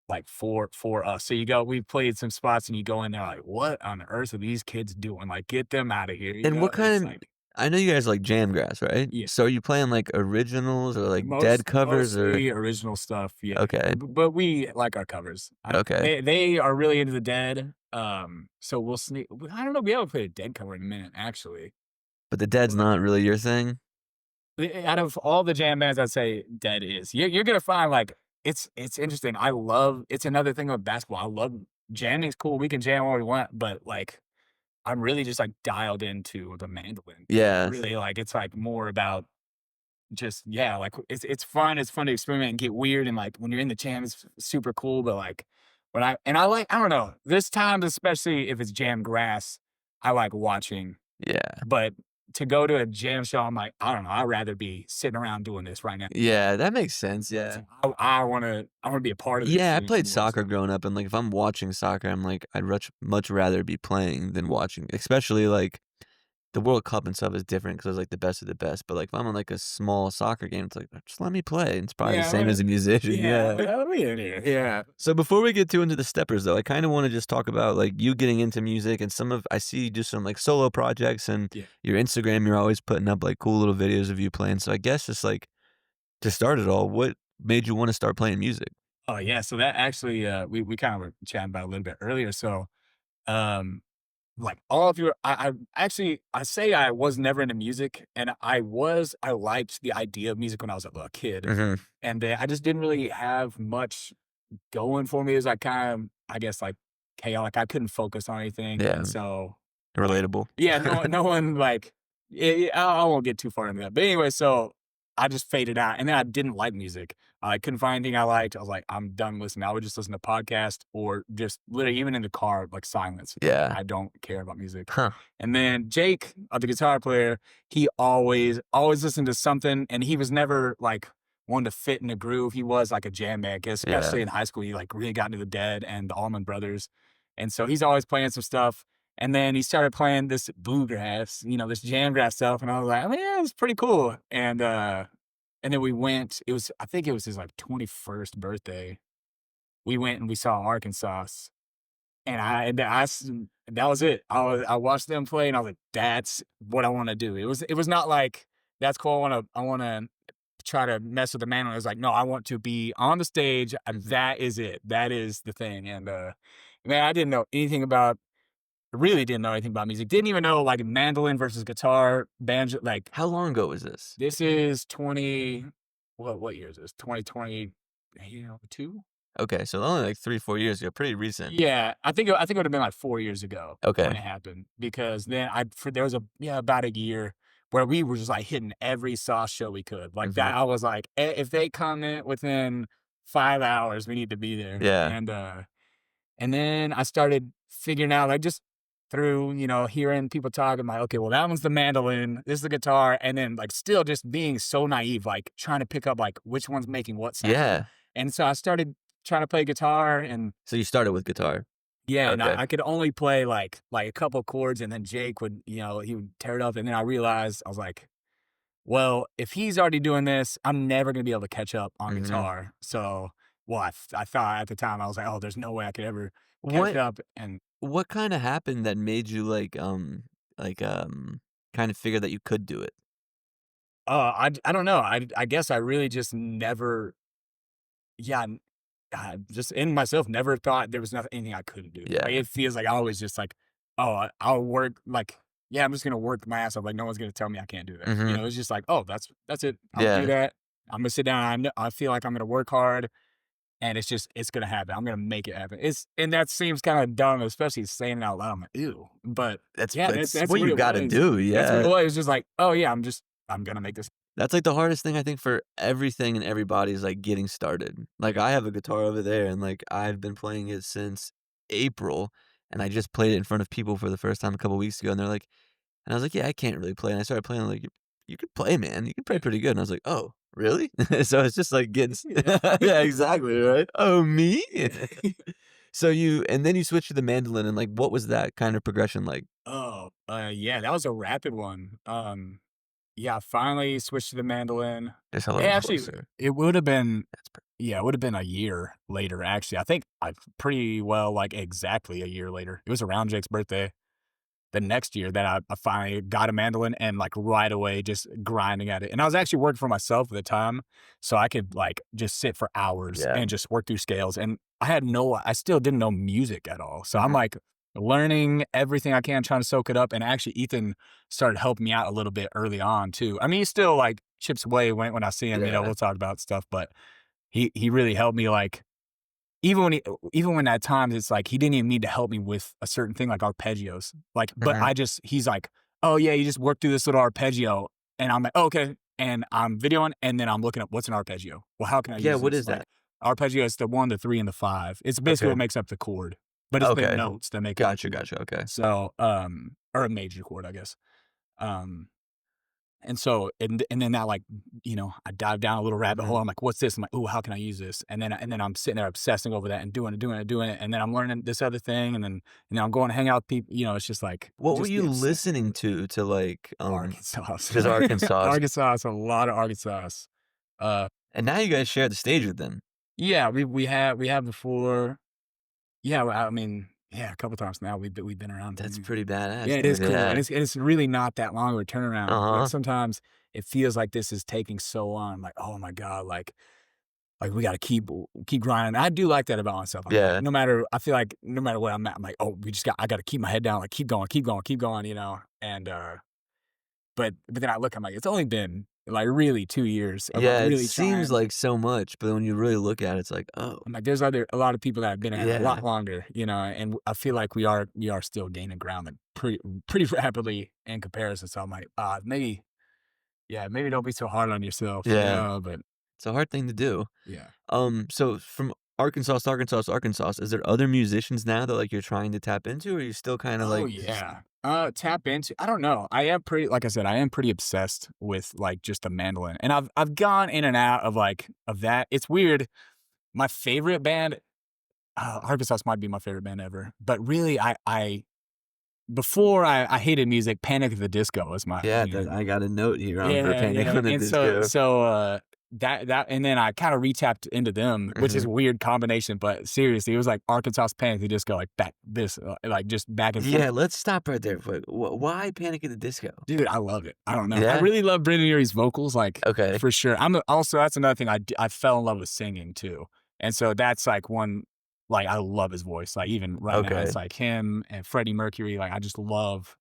G: like for us. So we played some spots and you go in there like, what on earth are these kids doing? Like, get them out of here. you
A: And
G: know?
A: what
G: It's
A: kind of?
G: like,
A: I know you guys like Jamgrass, right?
G: Yeah.
A: So are you playing like originals or like dead covers or?
G: mostly original stuff? Yeah.
A: Okay.
G: But we like our covers.
A: Okay.
G: They are really into the dead. So we'll sneak. I don't know. We haven't played a dead cover in a minute, actually.
A: But the dead's not really your thing.
G: Out of all the jam bands, I'd say dead is. You're gonna find like it's interesting. It's another thing with basketball. I love jamming's cool. We can jam all we want, but like I'm really just like dialed into the mandolin.
A: Yeah.
G: Really, like it's like more about just, yeah, like it's fun. It's fun to experiment and get weird. And like when you're in the jam, it's super cool. But like I don't know, this time, especially if it's jam grass, I like watching.
A: Yeah.
G: But to go to a jam show, I'm like, I don't know, I'd rather be sitting around doing this right now.
A: Yeah, that makes sense. Yeah.
G: I wanna be a part of this.
A: Yeah, I
G: and
A: played
G: watch
A: soccer
G: it.
A: growing up, and like if I'm watching soccer, I'm like I'd much rather be playing than watching. Especially like the World Cup and stuff is different because it's like the best of the best. But like if I'm on like a small soccer game, it's like just let me play. It's probably the
G: Yeah,
A: same as a musician. Yeah.
G: let me in here. Yeah.
A: So before we get too into the steppers, though, I kind of want to just talk about like you getting into music and I see you do some like solo projects and
G: Yeah.
A: your Instagram. You're always putting up like cool little videos of you playing. So I guess just like to start it all, what made you want to start playing music?
G: Oh yeah. So that actually, we kind of were chatting about it a little bit earlier. So, um, like all of your, I actually, I say I was never into music, and I liked the idea of music when I was a little kid,
A: Mm-hmm.
G: and I just didn't really have much going for me. As I kind of, I guess, like chaotic. I couldn't focus on anything,
A: Yeah.
G: and so
A: Relatable.
G: yeah, no one like, I won't get too far into that. But anyway, so I just faded out, and then I didn't like music. I couldn't find anything I liked. I was like, I'm done listening. I would just listen to podcasts or just literally even in the car, like silence.
A: Yeah.
G: I don't care about music.
A: Huh.
G: And then Jake, the guitar player, he always listened to something, and he was never like one to fit in a groove. He was like a jam man, especially in high school. He like really got into the Dead and the Allman Brothers, and so he's always playing some stuff. And then he started playing this bluegrass, this jam grass stuff, and I was like, oh yeah, it's pretty cool. And then we went. I think it was his like 21st birthday. We went and we saw Arkansauce, and that was it. I watched them play, and I was like, that's what I want to do. It was not like that's cool. I want to try to mess with the man. It was like, no, I want to be on the stage. That is it. That is the thing. And man, I really didn't know anything about music. Didn't even know like mandolin versus guitar, banjo. Like
A: How long ago was this?
G: this is what year is this? 2022?
A: Okay, so only like 3-4 years ago. Pretty recent.
G: Yeah, I think it would have been like 4 years ago
A: Okay.
G: when it happened, because then there was about a year where we were just like hitting every sauce show we could. Like that, I was like, if they come in within 5 hours, we need to be there.
A: Yeah.
G: And then I started figuring out, like, just through, hearing people talk, I'm like, okay, well, that one's the mandolin, this is the guitar, and then, like, still just being so naive, like, trying to pick up, like, which one's making what sound.
A: Yeah.
G: And so I started trying to play guitar, and
A: So you started with guitar.
G: yeah, and
A: Okay.
G: I could only play, like a couple chords, and then Jake would, he would tear it up, and then I realized, I was like, well, if he's already doing this, I'm never going to be able to catch up on
A: Mhm.
G: guitar. So, well, I thought at the time, I was like, oh, there's no way I could ever catch
A: What
G: up. And
A: what kind of happened that made you kind of figure that you could do it?
G: I don't know. I guess I really just never, yeah, just in myself, never thought there was anything I couldn't do.
A: Yeah.
G: Like, it feels like I always just like, oh, I'll work, like, yeah, I'm just going to work my ass off. Like, no one's going to tell me I can't do that.
A: Mhm.
G: It's just like, oh, that's it. I'll
A: Yeah.
G: do that. I'm going to sit down. I feel like I'm going to work hard, and it's going to happen. I'm going to make it happen. And that seems kind of dumb, especially saying it out loud. I'm like, ew. But
A: That's
G: yeah,
A: that's
G: that's
A: what
G: what
A: you
G: it
A: got to
G: was.
A: do.
G: That's what it
A: Yeah.
G: was. It's just like, oh yeah, I'm going to make this.
A: That's like the hardest thing I think for everything and everybody is like getting started. Like I have a guitar over there and like I've been playing it since April and I just played it in front of people for the first time a couple weeks ago and they're like and I was like, "Yeah, I can't really play." And I started playing like you could play, man. You can play pretty good. And I was like, "Oh, really?" So it's just like getting yeah, exactly, right? Oh, me? So and then you switched to the mandolin and like what was that kind of progression like?
G: Oh, yeah, that was a rapid one. Yeah, I finally switched to the mandolin.
A: Just a
G: It
A: little
G: actually,
A: closer.
G: it would have been,
A: That's
G: yeah, it would have been a year later, actually. I think pretty well, like, exactly a year later. It was around Jake's birthday. The next year that I finally got a mandolin and, like, right away just grinding at it. And I was actually working for myself at the time, so I could, like, just sit for hours
A: Yeah.
G: and just work through scales. And I still didn't know music at all. So I'm,
A: Mhm.
G: like, learning everything I can, trying to soak it up. And actually, Ethan started helping me out a little bit early on, too. I mean, he still, like, chips away when I see him,
A: Yeah.
G: we'll talk about stuff. But he really helped me, like, even when at times it's like he didn't even need to help me with a certain thing like arpeggios. Like, but
A: Mhm.
G: he's like, oh yeah, you just work through this little arpeggio. And I'm like, oh, okay. and I'm videoing, and then I'm looking up what's an arpeggio. Well, how can I
A: Yeah,
G: use
A: what
G: this?
A: is
G: Like,
A: that?
G: arpeggio is the 1, the 3, and the 5. It's basically
A: Okay.
G: what makes up the chord, but it's the
A: Okay.
G: notes that make up
A: Gotcha,
G: the chord.
A: gotcha. Okay.
G: So, or a major chord, I guess. Um, and so, and then that, like, I dive down a little rabbit hole. I'm like, what's this? I'm like, ooh, how can I use this? And then I'm sitting there obsessing over that and doing it. And then I'm learning this other thing. And then, I'm going to hang out with people. It's just like,
A: What were
G: just the
A: you
G: obsession.
A: listening to like
G: Arkansauce.
A: just Arkansauce?
G: Arkansauce, a lot of Arkansauce.
A: And now you guys share the stage with them.
G: Yeah, we have before. Yeah, I mean, yeah, a couple times now we've been around.
A: That's pretty badass.
G: Yeah, it is
A: dude.
G: cool,
A: Yeah.
G: and it's really not that long of a turnaround.
A: Uh-huh.
G: Like, sometimes it feels like this is taking so long. I'm like, oh my god, like we got to keep grinding. I do like that about myself. I'm
A: Yeah.
G: like, I feel like no matter what I'm at, I'm like, oh, I got to keep my head down, like keep going. And but then I look, I'm like, it's only been like really 2 years of
A: Yeah,
G: like
A: it
G: really
A: seems
G: trying.
A: like so much, but when you really look at it, it's like, oh,
G: I'm like, there's a lot of people that have been at it a
A: Yeah.
G: lot longer, and I feel like we are still gaining ground, like pretty rapidly in comparison. So I'm like, maybe don't be so hard on yourself.
A: Yeah.
G: But
A: it's a hard thing to do.
G: yeah.
A: So from Arkansas to Arkansas, is there other musicians now that like you're trying to tap into, or are you still kind of
G: Oh
A: like
G: yeah. Tap into. I don't know. I am pretty, like I said, I am pretty obsessed with like just the mandolin, and I've gone in and out of that. It's weird. My favorite band, Arkansas might be my favorite band ever, but really, before I hated music. Panic at the Disco was my
A: I got a note here on for
G: yeah,
A: Panic
G: yeah.
A: on the
G: And
A: Disco.
G: so that and then I kind of retapped into them, which is a weird combination, but seriously, it was like Arkansas Panic at the Disco, like like just back and forth.
A: Yeah, let's stop right there. Why Panic at the Disco?
G: Dude, I love it. I don't know.
A: Yeah?
G: I really love Brendan Urie's vocals, like
A: Okay.
G: for sure. Also, that's another thing. I fell in love with singing too, and so that's like one. Like, I love his voice. Like, even right now,
A: Okay.
G: it's like him and Freddie Mercury. Like, I just love.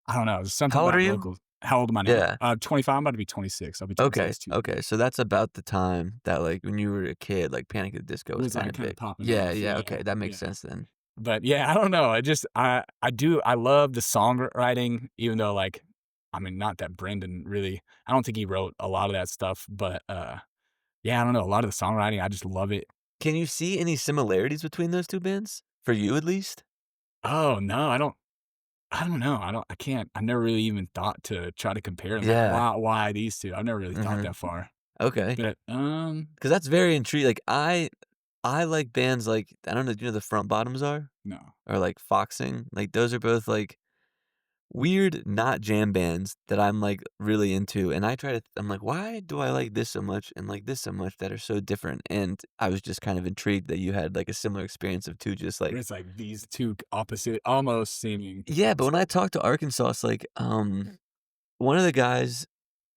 G: I don't know. There's something
A: How old
G: about
A: are you?
G: vocals. How old am I now?
A: Yeah.
G: 25. I'm about to be 26. I'll be
A: Okay.
G: 26 too.
A: Okay. So that's about the time that like when you were a kid, like Panic at the Disco
G: It
A: was
G: was, like,
A: kind of
G: kinda
A: big.
G: popping
A: Yeah.
G: off.
A: Yeah.
G: Yeah,
A: Okay. That makes
G: yeah.
A: sense then.
G: But yeah, I don't know. I love the songwriting, even though, like, I mean, not that Brendan really. I don't think he wrote a lot of that stuff, but yeah, I don't know. A lot of the songwriting, I just love it.
A: Can you see any similarities between those two bands? For you at least?
G: Oh no, I don't know. I can't. I never really even thought to try to compare them.
A: Yeah.
G: Why these two? I've never really thought
A: Mhm.
G: that far.
A: Okay.
G: But
A: Because that's very intriguing. Like I like bands like I don't know, do you know the Front Bottoms are?
G: no.
A: Or like Foxing? Like those are both like weird not jam bands that I'm like really into, and I'm like, why do I like this so much and like this so much that are so different? And I was just kind of intrigued that you had like a similar experience of two just like
G: It's like these two opposite, almost seeming.
A: yeah. But when I talked to Arkansauce, like one of the guys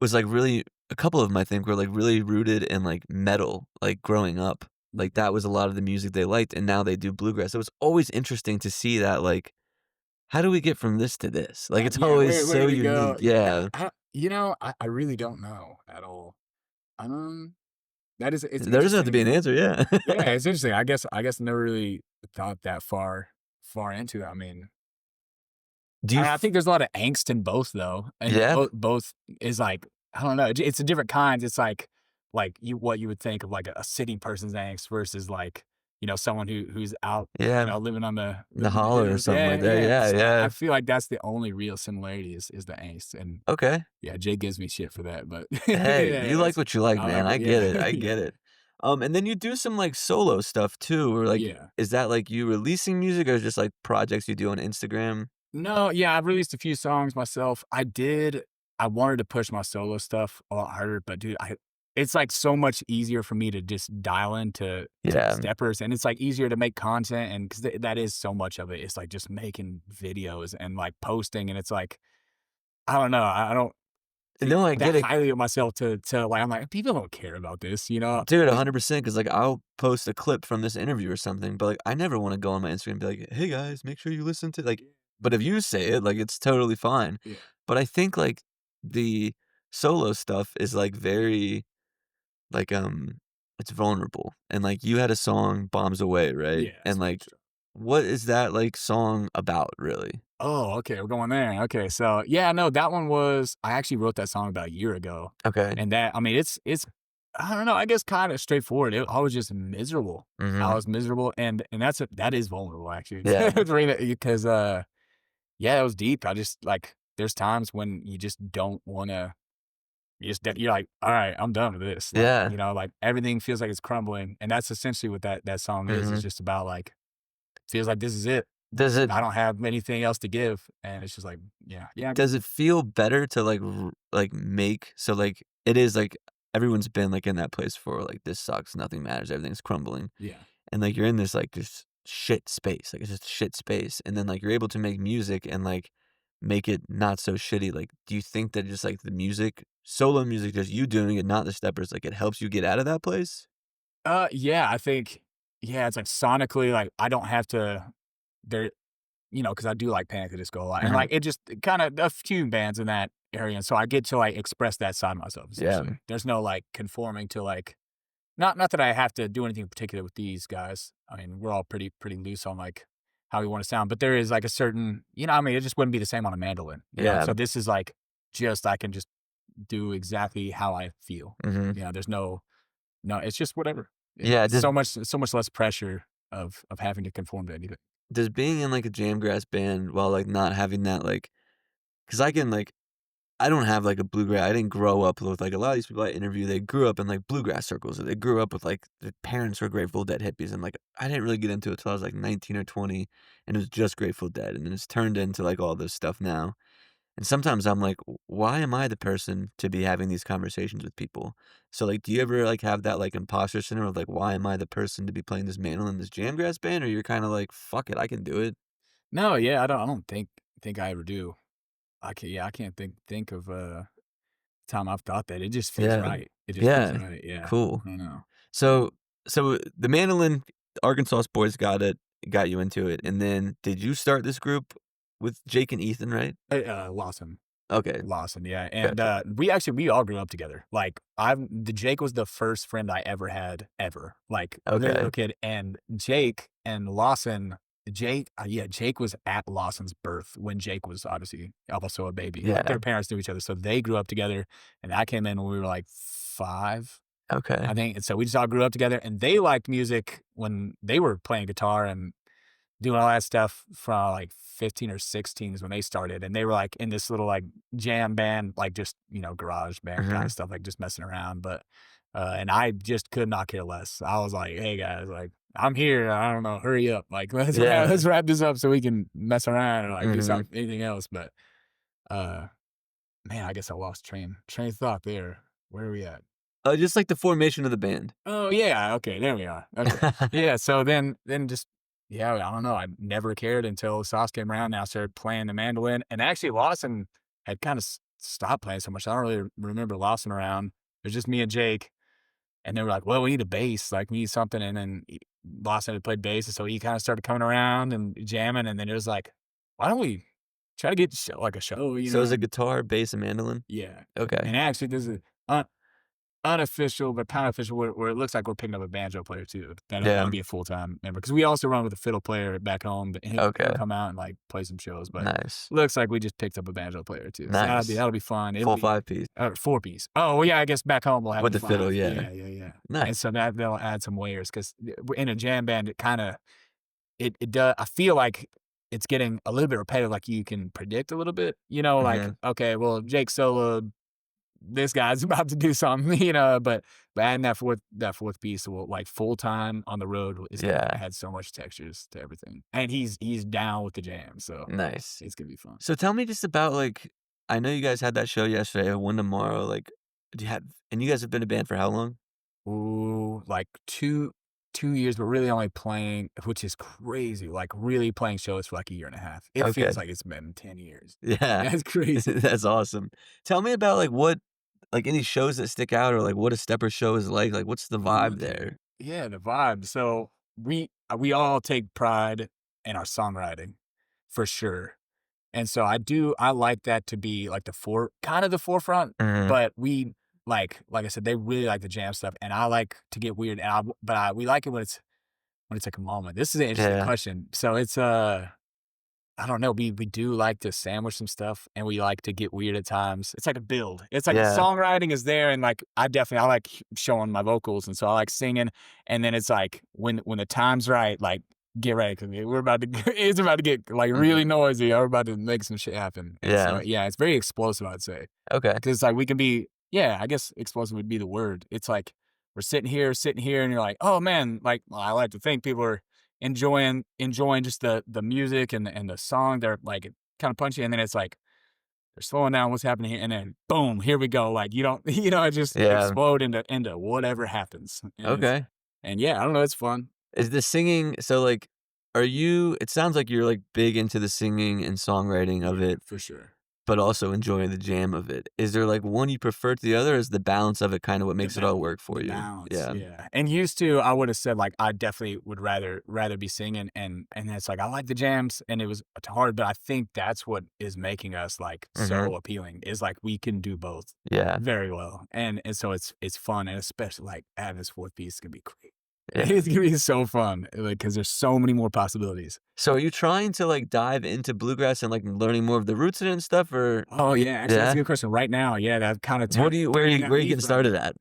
A: was like really a couple of them I think were like really rooted in like metal, like growing up. Like that was a lot of the music they liked, and now they do bluegrass. So it was always interesting to see that like how do we get from this to this? Like it's
G: Yeah,
A: always
G: where
A: so
G: do we go?
A: unique. Yeah.
G: I really don't know at all. That is, it's
A: There doesn't have to be an
G: interesting.
A: answer, yeah.
G: Yeah, it's interesting. I guess I never really thought that far into it. I mean,
A: Do you
G: I think there's a lot of angst in both though, and
A: Yeah?
G: both is like, I don't know. It's a different kinds. It's like what you would think of like a city person's angst versus like someone who's out
A: Yeah.
G: living on
A: The holler or
G: hills.
A: something like that. Yeah,
G: So I
A: yeah.
G: feel like that's the only real similarity is the angst. And
A: Okay.
G: yeah, Jay gives me shit for that, but
A: Hey,
G: yeah,
A: you like what you like,
G: I
A: man.
G: like
A: I
G: it.
A: get
G: Yeah,
A: it. I get it. And then you do some like solo stuff too, or like
G: Yeah.
A: is that like you releasing music or is just like projects you do on Instagram?
G: No, yeah, I've released a few songs myself. I wanted to push my solo stuff a lot harder, but dude, it's like so much easier for me to just dial into
A: Yeah.
G: steppers, and it's like easier to make content, and because that is so much of it. It's like just making videos and like posting, and it's like I don't know. I don't think
A: No, I
G: that
A: get it.
G: highly of myself to like I'm like people don't care about this,
A: Dude,
G: Like,
A: 100% because like I'll post a clip from this interview or something, but like I never want to go on my Instagram and be like, hey guys, make sure you listen to like but if you say it, like it's totally fine.
G: Yeah.
A: But I think like the solo stuff is like very like it's vulnerable. And like you had a song Bombs Away, right?
G: Yeah,
A: And
G: it's
A: like
G: true.
A: what is that like song about really?
G: Oh, okay, we're going there. Okay, so yeah, no, that one was I actually wrote that song about a year ago,
A: Okay.
G: and that I mean, it's I don't know, I guess kind of straightforward. I was just miserable. I was miserable, and that is vulnerable actually.
A: Yeah.
G: Because yeah, it was deep. I just like there's times when you just don't want to. You're like, all right, I'm done with this. Like,
A: Yeah.
G: like everything feels like it's crumbling, and that's essentially what that song is. It's just about like feels like this is it.
A: Does it
G: I don't have anything else to give, and it's just like, yeah.
A: does it feel better to like make so like it is like everyone's been like in that place for like this sucks, nothing matters, everything's crumbling.
G: Yeah.
A: And like you're in this like just shit space, like it's just shit space, and then like you're able to make music and like make it not so shitty. Like, do you think that just like the music, solo music, just you doing it, not the steppers, like it helps you get out of that place?
G: Yeah, I think, yeah, it's like sonically, like I don't have to, there, because I do like Panic! At the Disco a lot, and like it just kind of a few bands in that area, and so I get to like express that side of myself.
A: Yeah.
G: There's no like conforming to like, not that I have to do anything in particular with these guys. I mean, we're all pretty loose on like how we want to sound, but there is like a certain, I mean, it just wouldn't be the same on a mandolin.
A: Yeah.
G: So this is like I can just do exactly how I feel. There's no, it's just whatever.
A: Yeah,
G: It's so much less pressure of having to conform to anything.
A: Does being in like a jamgrass band while like not having that like, because I can like, I don't have like a bluegrass. I didn't grow up with like a lot of these people I interview. They grew up in like bluegrass circles. Or they grew up with like their parents were Grateful Dead hippies, and like I didn't really get into it till I was like 19 or 20, and it was just Grateful Dead, and then it's turned into like all this stuff now. And sometimes I'm like, why am I the person to be having these conversations with people? So like, do you ever like have that like imposter syndrome of like, why am I the person to be playing this mandolin in this jamgrass band? Or you're kind of like, fuck it, I can do it.
G: No, yeah, I don't think I ever do. I can't think of a time I've thought that. It just feels
A: Yeah.
G: right. It just
A: Yeah.
G: feels right. Yeah.
A: Cool.
G: I know.
A: So the mandolin, Arkansauce boys got you into it. And then did you start this group with Jake and Ethan, right?
G: Lawson.
A: Okay.
G: Lawson, yeah. And
A: Gotcha.
G: we all grew up together. Like the Jake was the first friend I ever had ever. Like
A: Okay.
G: little kid. And Jake and Lawson, Jake was at Lawson's birth when Jake was obviously also a baby.
A: Yeah.
G: Like their parents knew each other. So they grew up together, and I came in when we were like 5,
A: Okay.
G: I think. And so we just all grew up together, and they liked music when they were playing guitar and doing all that stuff from like 15 or 16 is when they started. And they were like in this little like jam band, like just, garage band kind of stuff, like just messing around. But, and I just could not care less. I was like, hey guys, like I'm here. I don't know, hurry up. Like let's wrap this up so we can mess around or like do something, anything else. But, man, I guess I lost train of thought there. Where are we at?
A: Just like the formation of the band.
G: Oh yeah. Okay. There we are. Okay. Yeah. So then just, yeah, I don't know. I never cared until Sauce came around. Now I started playing the mandolin, and actually Lawson had kind of stopped playing so much. I don't really remember Lawson around. It was just me and Jake, and they were like, "Well, we need a bass. Like, we need something." And then Lawson had played bass, and so he kind of started coming around and jamming. And then it was like, "Why don't we try to get like a show?"
A: So is it guitar, bass, and mandolin?
G: Yeah.
A: Okay.
G: And actually, this is unofficial, but kind of official, where it looks like we're picking up a banjo player too. That'll be a full-time member, because we also run with a fiddle player back home. But he'll come out and like play some shows. But
A: nice.
G: looks like we just picked up a banjo player too.
A: Nice.
G: So that'll be fun.
A: Full 5-piece.
G: 4-piece. Oh well, yeah. I guess back home we'll have
A: With the
G: five.
A: fiddle, yeah.
G: Yeah.
A: Nice.
G: And so they'll add some layers, because in a jam band, it kind of it does. I feel like it's getting a little bit repetitive. Like you can predict a little bit. Like okay, well Jake soloed, this guy's about to do something, but adding that fourth piece will like full time on the road is gonna add so much textures to everything. And he's down with the jam, so
A: nice.
G: it's gonna be fun.
A: So tell me just about like, I know you guys had that show yesterday, one tomorrow. Like, and you guys have been a band for how long?
G: Ooh, like 2 years, but really only playing, which is crazy. Like really playing shows for like 1.5 years. It feels like it's been 10 years.
A: Yeah,
G: That's crazy.
A: That's awesome. Tell me about like what, like any shows that stick out, or like what a stepper show is like. Like, what's the vibe there?
G: Yeah, the vibe. So we all take pride in our songwriting, for sure. And so I like that to be like the forefront. But we like I said, they really like the jam stuff, and I like to get weird. And we like it when it's like a moment. This is an interesting question. So it's I don't know. We do like to sandwich some stuff, and we like to get weird at times. It's like a build. It's like the
A: Yeah.
G: songwriting is there, and like I like showing my vocals, and so I like singing. And then it's like when the time's right, like get ready because we're about to it's about to get like really noisy. We're about to make some shit happen. And so
A: Yeah.
G: it's very explosive, I'd say,
A: Okay.
G: because like we can be I guess explosive would be the word. It's like we're sitting here, and you're like, oh man, like I like to think people are enjoying just the music and the song. They're like kind of punchy, and then it's like they're slowing down. What's happening here? And then boom, here we go. Like you don't, it just
A: Yeah.
G: explode into whatever happens. And
A: Okay.
G: and I don't know, it's fun.
A: Is the singing so like? Are you? It sounds like you're like big into the singing and songwriting of it,
G: For sure.
A: but also enjoying the jam of it. Is there like one you prefer to the other? Or is the balance of it kind of what makes it all work for you?
G: Balance,
A: Yeah.
G: yeah. And used to, I would have said like I definitely would rather be singing, and it's like I like the jams, and it was hard, but I think that's what is making us like so appealing is like we can do both
A: Yeah.
G: very well, and so it's fun, and especially like having this fourth piece is gonna be great.
A: Yeah.
G: It's gonna be so fun, like because there's so many more possibilities.
A: So are you trying to like dive into bluegrass and like learning more of the roots in it and stuff, or
G: Oh yeah, actually that's
A: Yeah?
G: a good question. Right now, that kind of
A: where are you getting started at?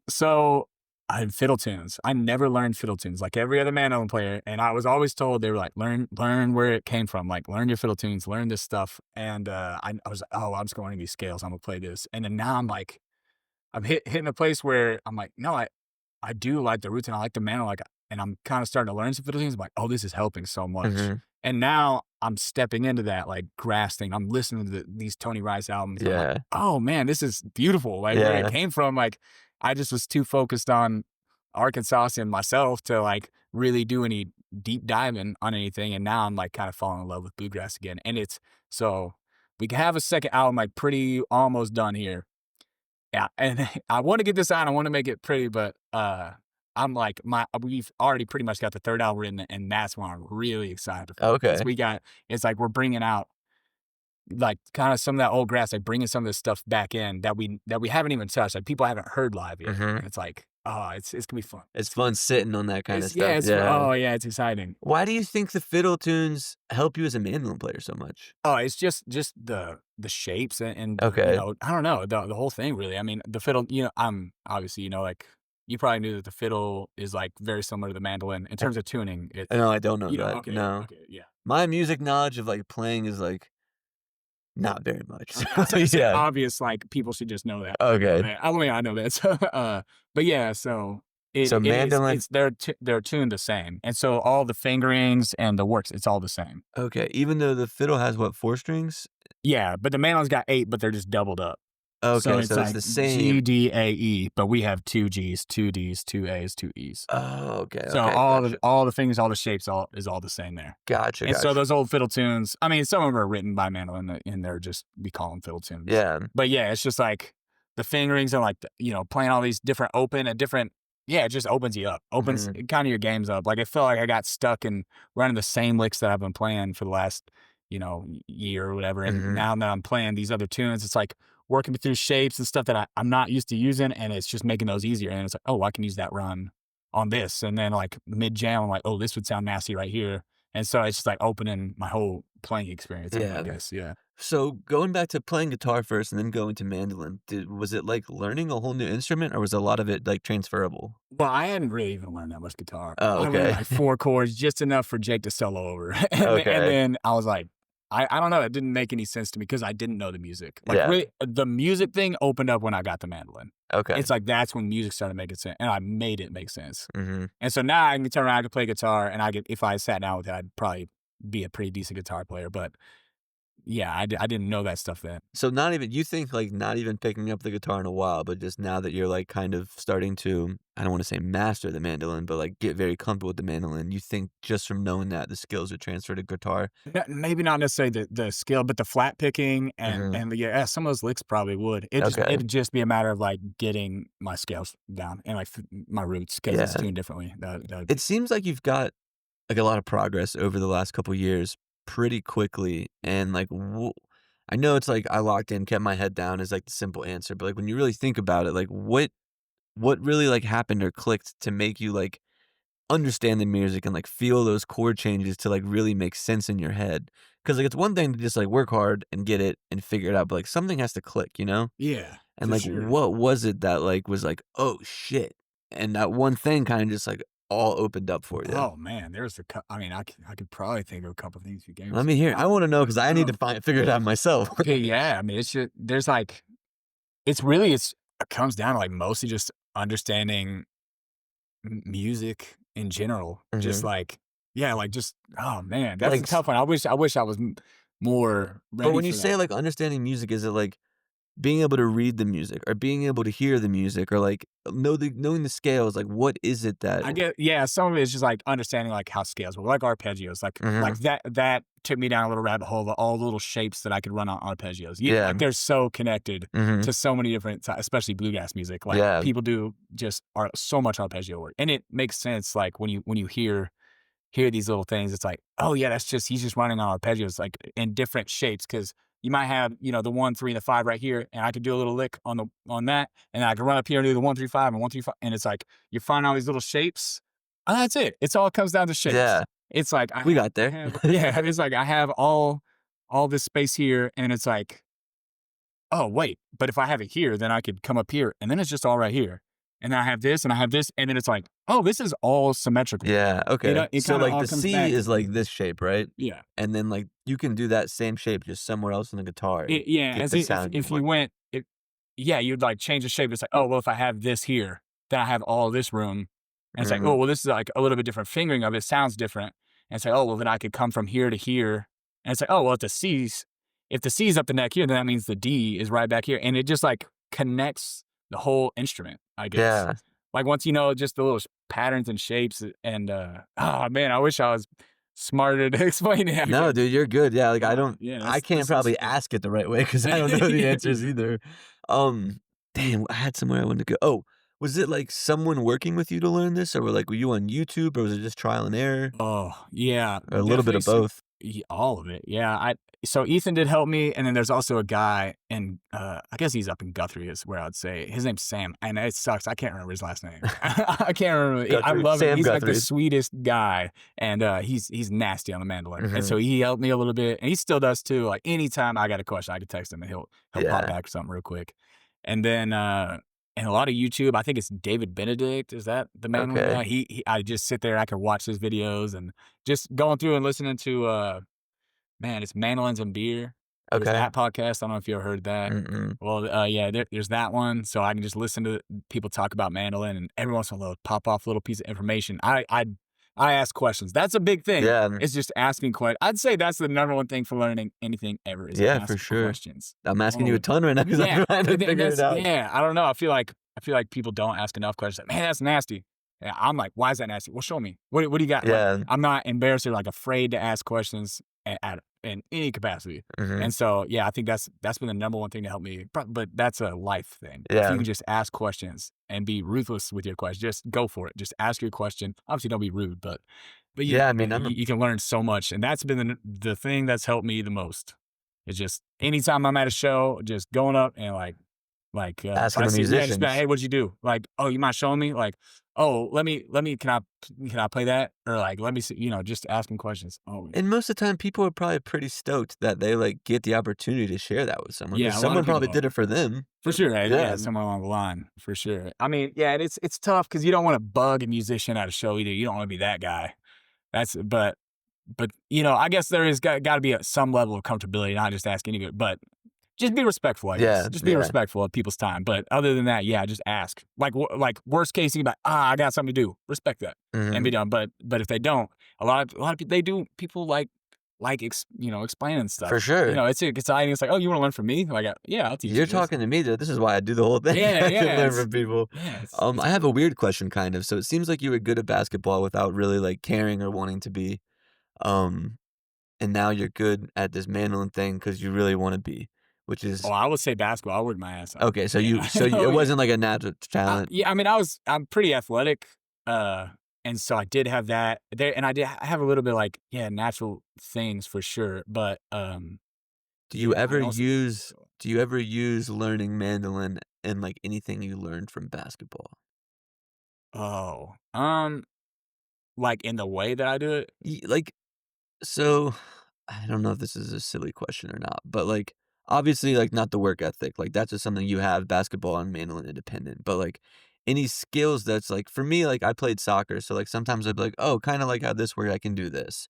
G: So I had fiddle tunes. I never learned fiddle tunes like every other mandolin player, and I was always told they were like learn where it came from, like learn your fiddle tunes, learn this stuff. And I was like, oh, I'm just going to these scales. I'm gonna play this, and then now I'm like, I'm hitting a place where I'm like, no, I do like the roots and I like the mandolin, like, and I'm kind of starting to learn some fiddle tunes. I'm like, oh, this is helping so much. And now I'm stepping into that, like grasping. I'm listening to these Tony Rice albums. I'm like, oh man, this is beautiful. Like where it came from. Like I just was too focused on Arkansauce and myself to like really do any deep diving on anything. And now I'm like kind of falling in love with bluegrass again. And so we can have a second album like pretty almost done here. Yeah, and I want to get this out. I want to make it pretty, but I'm like we've already pretty much got the third album written, and that's what I'm really excited for.
A: Okay.
G: It's like we're bringing out like kind of some of that old grass, like bringing some of this stuff back in that we haven't even touched, like people haven't heard live yet. And it's like, oh, it's gonna be fun.
A: It's fun sitting on that kind of stuff.
G: It's exciting.
A: Why do you think the fiddle tunes help you as a mandolin player so much?
G: Oh, it's just the shapes and
A: Okay.
G: I don't know, the whole thing really. I mean, the fiddle, I'm obviously, like you probably knew that the fiddle is like very similar to the mandolin in terms of tuning. It's,
A: No, I don't know that.
G: Okay,
A: No.
G: okay, yeah.
A: My music knowledge of like playing is like not very much.
G: It's obvious, like people should just know that.
A: Okay.
G: I mean, I know that. So, but yeah, so
A: mandolin,
G: they're tuned the same, and so all the fingerings and the works, it's all the same.
A: Okay, even though the fiddle has what, 4 strings?
G: Yeah, but the mandolin's got 8, but they're just doubled up.
A: Okay,
G: so it's like
A: the same.
G: G, D, A, E, but we have 2 Gs, 2 Ds, 2 As, 2 Es.
A: Oh, okay.
G: So
A: okay,
G: all the fingers, all the shapes, is all the same there.
A: Gotcha.
G: And so those old fiddle tunes, I mean, some of them are written by mandolin, and they're just, we call them fiddle tunes.
A: Yeah.
G: But yeah, it's just like the fingerings and like, playing all these different open and different, it just opens you up, opens kind of your games up. Like I felt like I got stuck in running the same licks that I've been playing for the last, year or whatever. And now that I'm playing these other tunes, it's like working through shapes and stuff that I'm not used to using. And it's just making those easier. And it's like, oh, I can use that run on this. And then like mid jam, I'm like, oh, this would sound nasty right here. And so it's just like opening my whole playing experience.
A: Yeah.
G: I guess. Yeah.
A: So going back to playing guitar first and then going to mandolin, was it like learning a whole new instrument, or was a lot of it like transferable?
G: Well, I hadn't really even learned that much guitar.
A: Oh, okay.
G: I learned like 4 chords, just enough for Jake to solo over. And
A: Okay.
G: then I was like, I don't know. It didn't make any sense to me because I didn't know the music. Like
A: Yeah.
G: really, the music thing opened up when I got the mandolin.
A: Okay.
G: It's like that's when music started making sense, and I made it make sense.
A: Mm-hmm.
G: And so now I can turn around, I can play guitar, and if I sat down with it, I'd probably be a pretty decent guitar player. But yeah, I didn't know that stuff then.
A: So you think like not even picking up the guitar in a while, but just now that you're like kind of starting to, I don't want to say master the mandolin, but like get very comfortable with the mandolin, you think just from knowing that the skills are transferred to guitar?
G: Maybe not necessarily the skill, but the flat picking and some of those licks probably would. It'd just be a matter of like getting my scales down and like my roots because it's tuned differently.
A: It seems like you've got like a lot of progress over the last couple years pretty quickly, and like I know it's like I locked in, kept my head down is like the simple answer, but like when you really think about it, like what really like happened or clicked to make you like understand the music and like feel those chord changes to like really make sense in your head. Because like it's one thing to just like work hard and get it and figure it out, but like something has to click, you know?
G: Yeah,
A: And
G: for
A: like
G: sure.
A: what was it that like was like, oh shit, and that one thing kind of just like all opened up for you?
G: Oh man, there's I mean, I could probably think of a couple things you gave
A: Let
G: me.
A: me hear. I want to know because I need to figure it out myself.
G: Okay, yeah. I mean, there's like, it comes down to like mostly just understanding music in general. Just like, yeah, like just, oh man, that's
A: Like,
G: a tough one. I wish I was more ready
A: but when you
G: for
A: say
G: that.
A: like understanding music, is it like being able to read the music or being able to hear the music or like knowing the scales? Like, what is it that?
G: I get, yeah, some of it is just like understanding like how scales work, like arpeggios, like that took me down a little rabbit hole of all the little shapes that I could run on arpeggios. Yeah, like they're so connected to so many different, especially bluegrass music. Like people do just so much arpeggio work, and it makes sense. Like when you hear these little things, it's like, oh yeah, he's just running on arpeggios like in different shapes, because you might have, the 1, 3, and the 5 right here, and I could do a little lick on that, and I can run up here and do the 1, 3, 5 and 1, 3, 5, and it's like you find all these little shapes, and that's it. It's all comes down to shapes.
A: Yeah,
G: it's like
A: we got there.
G: Yeah, it's like I have all this space here, and it's like, oh wait, but if I have it here, then I could come up here, and then it's just all right here. And then I have this, and I have this, and then it's like, oh, this is all symmetrical.
A: Yeah, okay.
G: It
A: So
G: kinda
A: like
G: all
A: the
G: comes
A: C
G: back
A: is
G: to
A: like
G: me.
A: this shape, right?
G: Yeah.
A: And then like you can do that same shape just somewhere else on the guitar. And
G: Yeah,
A: get
G: as
A: the
G: if
A: sound
G: you
A: want.
G: yeah, you'd like change the shape. It's like, oh, well, if I have this here, then I have all this room. And it's like, oh, well, this is like a little bit different fingering of it. Sounds different. And it's like, oh, well, then I could come from here to here. And it's like, oh, well, if the C's up the neck here, then that means the D is right back here. And it just like connects the whole instrument, I guess.
A: Yeah.
G: Like once you know just the little patterns and shapes, and oh man, I wish I was smarter to explain it.
A: No, dude, you're good. Yeah, like
G: Yeah,
A: I can't probably ask it the right way because I don't know the answers either. Damn, I had somewhere I wanted to go. Oh, was it like someone working with you to learn this, or were you on YouTube, or was it just trial and error,
G: Oh yeah,
A: or a little bit of
G: definitely
A: both?
G: all of it. Yeah, so Ethan did help me, and then there's also a guy in I guess he's up in Guthrie is where I'd say. His name's Sam, and it sucks. I can't remember his last name. I can't remember. I
A: Guthrie.
G: love him.
A: Sam
G: He's like
A: Guthrie.
G: the sweetest guy, and he's nasty on the mandolin. And so he helped me a little bit, and he still does too. Like anytime I got a question, I could text him, and he'll pop
A: Yeah.
G: back or something real quick. And then and a lot of YouTube, I think it's David Benedict. Is that the man?
A: Okay.
G: I just sit there, I could watch his videos and just going through and listening to man, it's Mandolins and Beer. There's
A: Okay.
G: that podcast. I don't know if you ever heard that. Well, yeah, there's that one. So I can just listen to people talk about mandolin, and every once in a while pop off a little piece of information. I ask questions. That's a big thing.
A: Yeah.
G: It's just asking questions. I'd say that's the number one thing for learning anything ever is
A: Yeah,
G: ask
A: for sure.
G: questions.
A: I'm asking you a ton right now because I'm trying to figure it out.
G: Yeah, I don't know. I feel like people don't ask enough questions. Man, that's nasty. Yeah, I'm like, why is that nasty? Well, show me. What do you got?
A: Yeah.
G: Like, I'm not embarrassed or like afraid to ask questions in any capacity. And so, yeah, I think that's been the number one thing to help me. But that's a life thing. If
A: Yeah.
G: you can just ask questions and be ruthless with your question, just go for it. Just ask your question. Obviously, don't be rude, but
A: Yeah, I mean,
G: you can learn so much, and that's been the thing that's helped me the most. It's just anytime I'm at a show, just going up and like
A: Asking the
G: just be like,
A: musicians.
G: hey, what'd you do? Like, oh, you mind showing me? Like, oh, let me, can I play that? Or like, let me see, just asking questions. Oh,
A: And most of the time, people are probably pretty stoked that they get the opportunity to share that with someone.
G: Yeah,
A: 'Cause
G: a lot of
A: someone probably
G: people
A: did it for them.
G: for sure.
A: Yeah.
G: Yeah, somewhere along the line, for sure. I mean, yeah, and it's tough because you don't want to bug a musician at a show either. You don't want to be that guy. But I guess there is got to be some level of comfortability, not just ask anybody, but just be respectful, I guess.
A: Yeah,
G: Just be
A: yeah.
G: respectful of people's time. But other than that, yeah, just ask. Like worst case, you be like, I got something to do. Respect that and be done. But if they don't, a lot of people, they do. People explaining stuff.
A: For sure.
G: It's exciting. It's like, oh, you want to learn from me? Like, yeah, I'll teach you.
A: You're
G: this.
A: talking to me. This is why I do the whole thing.
G: Yeah,
A: to
G: yeah,
A: learn
G: it's-
A: from people.
G: Yeah,
A: I have a weird question, kind of. So it seems like you were good at basketball without really caring or wanting to be, and now you're good at this mandolin thing because you really want to be, which is
G: Oh, I would say basketball. I worked my ass off.
A: okay. So
G: Yeah.
A: it wasn't like a natural talent.
G: Yeah, I mean, I'm pretty athletic, and so I did have that there, and I have a little bit natural things for sure. But
A: Do you
G: yeah,
A: ever
G: I also-
A: use learning mandolin in anything you learned from basketball?
G: Oh, like in the way that I do it?
A: Like, so I don't know if this is a silly question or not, but like obviously like not the work ethic. Like that's just something you have, basketball and mandolin independent. But like any skills that's like for me, like I played soccer, so like sometimes I'd be like, oh, kind of like how this works, I can do this.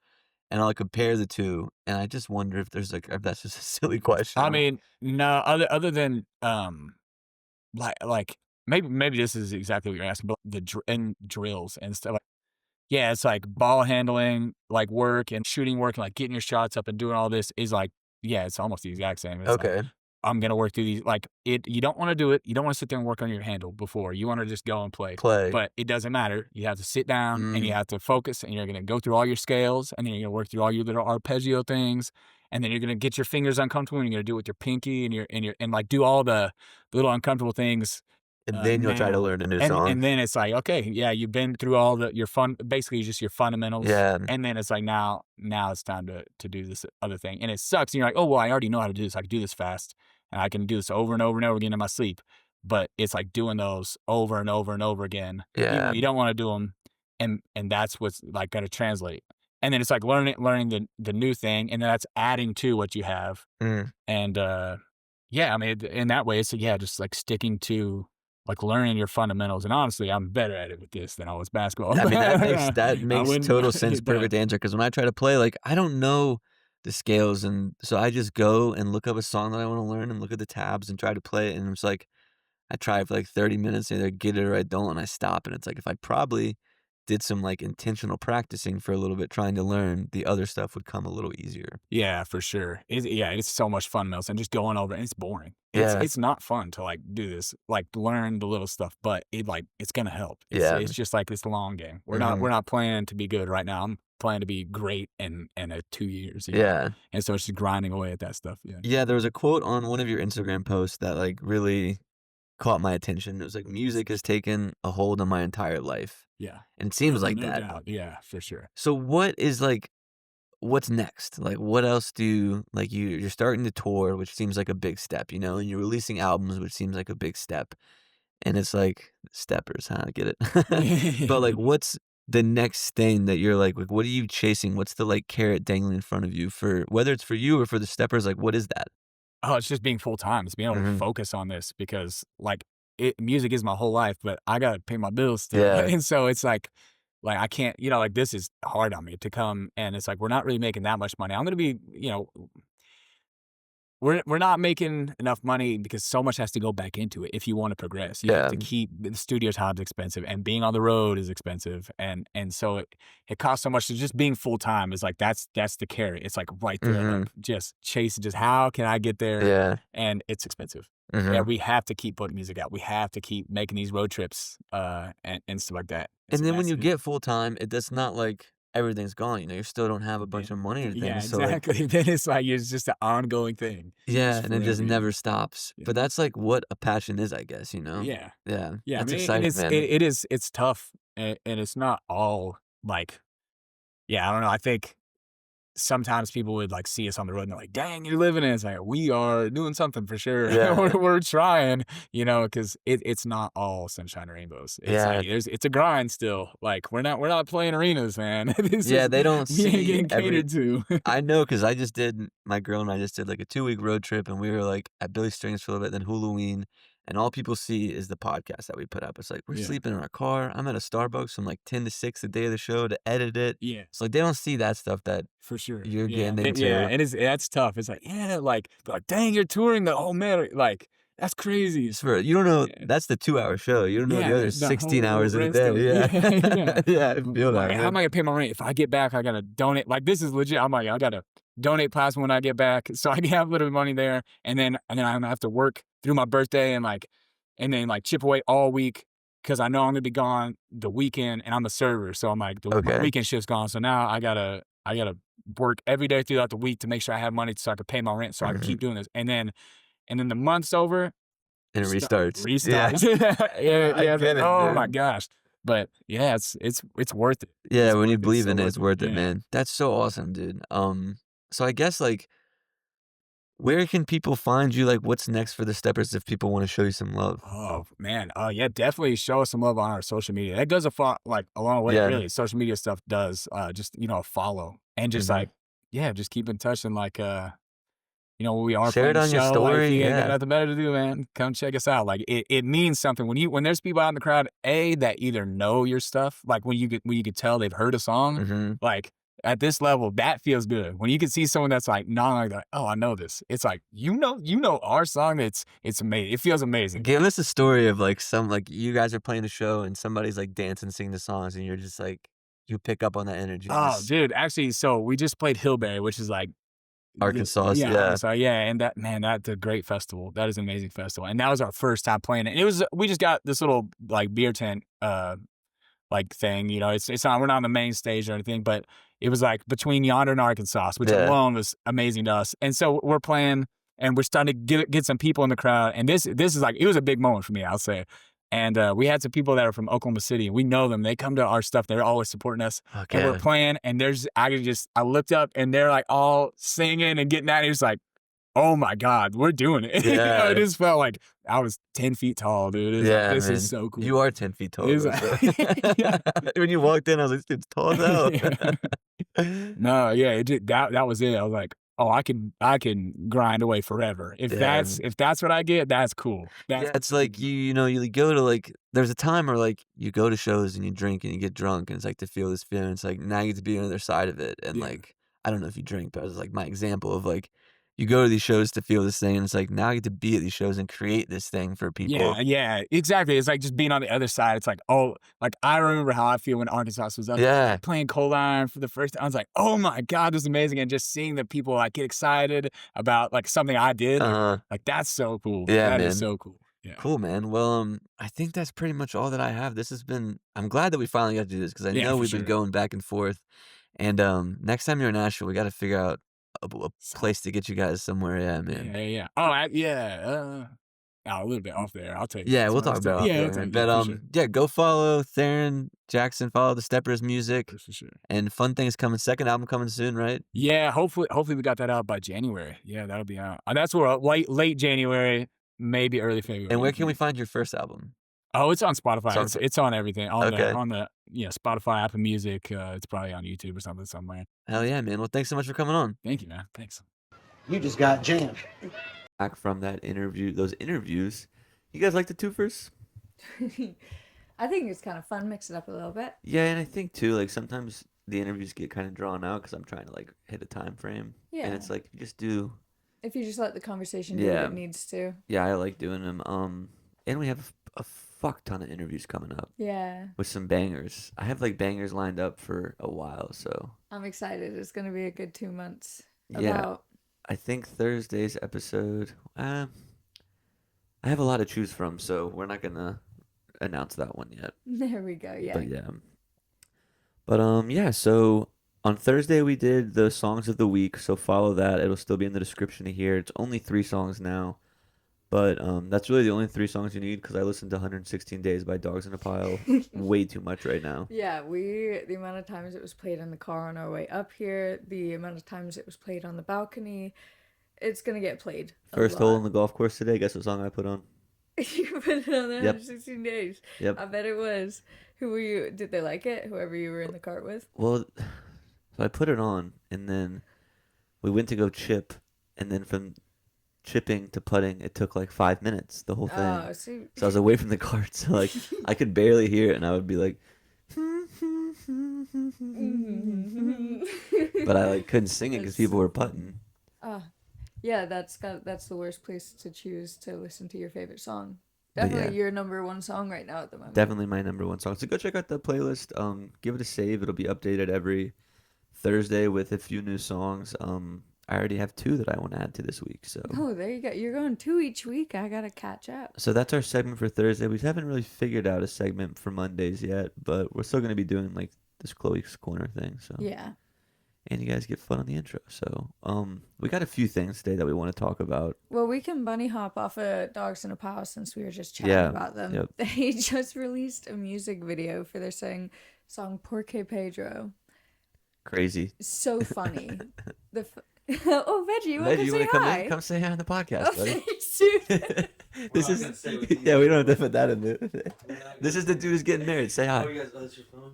A: And I'll like compare the two, and I just wonder if there's like if that's just a silly question.
G: I mean, no, other than like maybe this is exactly what you're asking, but and drills and stuff. Like, yeah, it's like ball handling, like work and shooting work, and like getting your shots up and doing all this is like, yeah, it's almost the exact same. It's like,
A: Okay.
G: I'm gonna work through these. Like you don't want to do it. You don't want to sit there and work on your handle before. You want to just go and play.
A: Play.
G: But it doesn't matter. You have to sit down and you have to focus, and you're gonna go through all your scales, and then you're gonna work through all your little arpeggio things, and then you're gonna get your fingers uncomfortable, and you're gonna do it with your pinky, and like do all the little uncomfortable things.
A: And then you'll try to learn a new song.
G: And then it's like, okay, yeah, you've been through all your basically just your fundamentals.
A: Yeah.
G: And then it's like, now it's time to do this other thing. And it sucks. And you're like, oh, well, I already know how to do this. I can do this fast. And I can do this over and over and over again in my sleep. But it's like doing those over and over and over again.
A: Yeah.
G: You don't want to do them. And that's what's like going to translate. And then it's like learning the new thing. And then that's adding to what you have. And yeah, I mean, in that way, it's just like sticking to like learning your fundamentals. And honestly, I'm better at it with this than I was basketball.
A: I mean, that makes total sense. Perfect answer. Because when I try to play, like I don't know the scales, and so I just go and look up a song that I want to learn and look at the tabs and try to play it. And it's like I try for like 30 minutes, and either get it or I don't, and I stop. And it's like if I probably did some like intentional practicing for a little bit, trying to learn, the other stuff would come a little easier.
G: Yeah, for sure. It's so much fundamentals and just going over it. And it's boring. It's not fun to like do this, like learn the little stuff, but it's gonna help. It's just like this long game. We're not playing to be good right now. I'm playing to be great in 2 years.
A: Yeah.
G: And so it's just grinding away at that stuff. Yeah.
A: Yeah, there was a quote on one of your Instagram posts that like really caught my attention. It was like, music has taken a hold on my entire life.
G: Yeah.
A: And it seems like
G: No
A: that.
G: doubt. Yeah, for sure.
A: So what's next? Like what else like you're starting to tour, which seems like a big step, and you're releasing albums, which seems like a big step. And it's like steppers, huh? I get it. But like what's the next thing that you're like what are you chasing? What's the like carrot dangling in front of you, for whether it's for you or for the steppers? Like what is that?
G: Oh, it's just being full time. It's being able to focus on this because like music is my whole life, but I gotta pay my bills still.
A: Yeah.
G: And so it's like I can't, like this is hard on me to come, and it's like we're not really making that much money. I'm gonna be, we're not making enough money because so much has to go back into it if you want to progress. You have to keep the studio time's expensive, and being on the road is expensive, and so it costs so much. So just being full time is like that's the carrot. It's like right there, like just chasing, just how can I get there?
A: Yeah.
G: And it's expensive. Yeah, we have to keep putting music out. We have to keep making these road trips and stuff like that.
A: And then when you get full time, it's not like everything's gone. You still don't have a bunch of money or things.
G: Yeah,
A: So
G: exactly.
A: like,
G: Then it's like it's just an ongoing thing.
A: yeah, and it just never stops.
G: Yeah.
A: But that's like what a passion is, I guess.
G: Yeah.
A: Yeah.
G: Yeah.
A: That's
G: I mean,
A: exciting, man.
G: it's tough, and it's not all like, I don't know. I think sometimes people would like see us on the road and they're like, dang, you're living it. It's like, we are doing something for sure.
A: Yeah.
G: we're trying, because it's not all sunshine and rainbows. It's
A: Yeah.
G: like, it's a grind still. Like we're not playing arenas, man.
A: They don't
G: we ain't
A: see
G: getting catered to.
A: I know, because my girl and I just did like a 2-week road trip, and we were like at Billy Strings for a little bit, then Halloween. And all people see is the podcast that we put up. It's like, we're sleeping in our car. I'm at a Starbucks from like 10 to 6 the day of the show to edit it.
G: Yeah.
A: It's like, they don't see that stuff that
G: For sure.
A: you're getting into.
G: Yeah, and that's tough. It's like, like, dang, you're touring the whole man. Like, that's crazy.
A: You don't know, that's the 2-hour show. You don't know the other 16 hours of the day. Yeah. Yeah, I feel that.
G: Like, how am I going to pay my rent? If I get back, I got to donate. Like, this is legit. I'm like, I got to donate plasma when I get back so I can have a little money there. And then I'm going to have to work through my birthday and then chip away all week because I know I'm going to be gone the weekend, and I'm a server. So I'm like, my weekend shift's gone. So now I got to work every day throughout the week to make sure I have money so I can pay my rent so I can keep doing this. And then the month's over.
A: And it restarts.
G: Yeah. Oh my gosh. But yeah, it's worth it.
A: Yeah,
G: It's
A: when
G: worth
A: you
G: it.
A: believe
G: So
A: in it,
G: worth
A: it's worth it,
G: Yeah.
A: man. That's so awesome, dude. So I guess like where can people find you? Like, what's next for the Steppers if people want to show you some love?
G: Oh man, yeah, definitely show us some love on our social media. That goes a long way,
A: Yeah.
G: really. Social media stuff does just follow and just
A: Mhm.
G: like just keep in touch and like we are
A: Share it
G: playing
A: on
G: a
A: your
G: show.
A: story,
G: Like, if you ain't got
A: yeah.
G: nothing better to do, man, come check us out. Like it means something when there's people out in the crowd, that either know your stuff, like when you could tell they've heard a song,
A: Mm-hmm.
G: like at this level, that feels good. When you can see someone that's like not like, oh, I know this. It's like you know our song. It's amazing. It feels amazing.
A: Give us a story of like you guys are playing a show and somebody's like dancing, singing the songs, and you're just like you pick up on that energy.
G: Oh, dude, actually, so we just played Hillberry, which is like
A: Arkansauce,
G: yeah,
A: yeah.
G: Arkansas, yeah, and that's a great festival. That is an amazing festival, and that was our first time playing it. And we just got this little like beer tent like thing, it's not, we're not on the main stage or anything, but it was like between Yonder and Arkansas, which
A: Yeah.
G: alone was amazing to us. And so we're playing, and we're starting to get some people in the crowd, and this is like, it was a big moment for me, I'll say. And we had some people that are from Oklahoma City, and we know them. They come to our stuff. They're always supporting us.
A: Okay.
G: And we're playing, and I looked up, and they're like all singing and getting at it. It's like, oh my God, we're doing it.
A: Yeah.
G: It just felt like I was 10 feet tall, dude. It was
A: Yeah,
G: like, this
A: man.
G: is so cool.
A: You are 10 feet tall.
G: It is
A: though,
G: like-
A: so.
G: Yeah.
A: When you walked in, I was like, this dude's tall as hell.
G: Yeah. No, yeah, that was it. I was like, oh, I can grind away forever. If
A: Yeah.
G: that's what I get, that's cool.
A: Yeah, it's like you go to like there's a time where like you go to shows and you drink and you get drunk and it's like to feel this feeling. It's like now you get to be on the other side of it. And
G: Yeah.
A: like I don't know if you drink, but it was like my example of like you go to these shows to feel this thing, and it's like now you get to be at these shows and create this thing for people.
G: Yeah, exactly. It's like just being on the other side. It's like, oh, like I remember how I feel when Arkansas was up
A: Yeah.
G: playing Cold Iron for the first time. I was like, oh my God, this is amazing. And just seeing the people like get excited about like something I did, like that's so cool.
A: Yeah,
G: That
A: man.
G: is so cool. Yeah.
A: Cool, man. Well, I think that's pretty much all that I have. I'm glad that we finally got to do this because I
G: Yeah,
A: know
G: for
A: we've been
G: sure.
A: going back and forth. And next time you're in Nashville, we got to figure out a place to get you guys somewhere. Yeah, man.
G: Yeah. Oh, a little bit off there. I'll take.
A: Yeah, we'll talk about it.
G: Yeah,
A: Yeah,
G: I'll take
A: but
G: for sure.
A: yeah, go follow Theran Jackson. Follow the Steppers music.
G: For sure.
A: And fun things coming. Second album coming soon, right?
G: Yeah, hopefully we got that out by January. Yeah, that'll be out. That's where late January, maybe early February.
A: And where can we find your first album?
G: Oh, it's on Spotify.
A: It's on-
G: It's on everything. On
A: Okay.
G: the Spotify, Apple Music. It's probably on YouTube or something somewhere.
A: Hell yeah, man. Well, thanks so much for coming on.
G: Thank you, man. Thanks.
B: You just got jammed.
A: Back from those interviews. You guys like the two-fers?
C: I think it's kind of fun. Mix it up a little bit.
A: Yeah, and I think too, like sometimes the interviews get kind of drawn out because I'm trying to like hit a time frame.
C: Yeah.
A: And it's like you just do.
C: If you just let the conversation do what
A: Yeah.
C: it needs to.
A: Yeah, I like doing them. And we have a fuck ton of interviews coming up
C: Yeah.
A: with some bangers. I have like bangers lined up for a while, so
C: I'm excited. It's going to be a good 2 months.
A: yeah.
C: About.
A: I think Thursday's episode. I have a lot to choose from, so we're not gonna announce that one yet.
C: There we go. Yeah.
A: But yeah. But yeah, so on Thursday we did the songs of the week, so follow that. It'll still be in the description here. It's only 3 songs now. But that's really the only 3 songs you need because I listened to 116 Days by Dogs in a Pile way too much right now.
C: Yeah, the amount of times it was played in the car on our way up here, the amount of times it was played on the balcony, it's gonna get played.
A: First hole in the golf course today. Guess what song I put on?
C: You put it on there
A: Yep.
C: 116 days.
A: Yep.
C: I bet it was. Who were you? Did they like it? Whoever you were in the cart with?
A: Well, so I put it on, and then we went to go chip, and then from chipping to putting, it took like 5 minutes, the whole thing.
C: Oh, see.
A: So I was away from the cart, so like I could barely hear it, and I would be like, but I like couldn't sing it because people were putting.
C: Yeah, that's the worst place to choose to listen to your favorite song.
A: But
C: Definitely
A: yeah.
C: your number 1 song right now at the moment.
A: Definitely my number 1 song. So go check out the playlist. Give it a save. It'll be updated every Thursday with a few new songs. I already have 2 that I want to add to this week. So
C: Oh, there you go. You're going 2 each week. I gotta catch up.
A: so that's our segment for Thursday. We haven't really figured out a segment for Mondays yet, but we're still gonna be doing like this Chloe's Corner thing. So
C: Yeah.
A: and you guys get fun on the intro. So we got a few things today that we want to talk about.
C: Well, we can bunny hop off of Dogs in a Pile since we were just chatting
A: Yeah,
C: about them.
A: yep.
C: They just released a music video for their song Porque Pedro.
A: Crazy.
C: So funny. Oh, Veggie, you want
A: Veggie,
C: to
A: you
C: say
A: want to come
C: hi?
A: in? Come say hi on the podcast,
C: Oh,
A: buddy.
C: thanks, dude.
A: This
F: We're not
A: is
F: gonna say what you
A: yeah. We
F: do.
A: don't have to put that in there.
F: We're not
A: This
F: gonna
A: is the
F: say-
A: dude who's getting married. Say
F: Oh,
A: hi.
F: you guys, oh, that's your phone?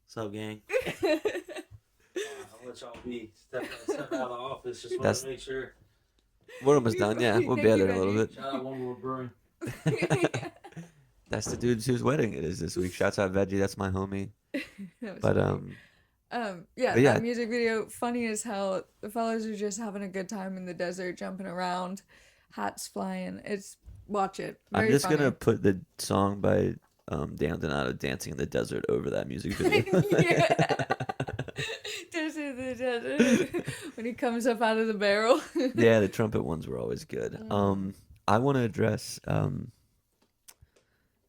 F: What's up, gang? I'll let y'all be. Step out of the office. Just want
A: That's-
F: to make sure.
A: We're almost done. Yeah, we'll
C: Thank
A: be
C: you,
A: there in a little
C: Veggie.
A: bit.
F: Shout out One More Brewing.
A: That's the dude whose wedding it is this week. Shouts out Veggie. That's my homie.
C: That was
A: But
C: funny. Yeah,
A: but yeah.
C: that music video, funny as hell. The fellas are just having a good time in the desert, jumping around, hats flying. Watch it.
A: I'm
C: Very
A: just
C: funny.
A: gonna put the song by Dan Donato, "Dancing in the Desert," over that music video.
C: Yeah. Dancing in the desert. When he comes up out of the barrel.
A: Yeah, the trumpet ones were always good. I want to address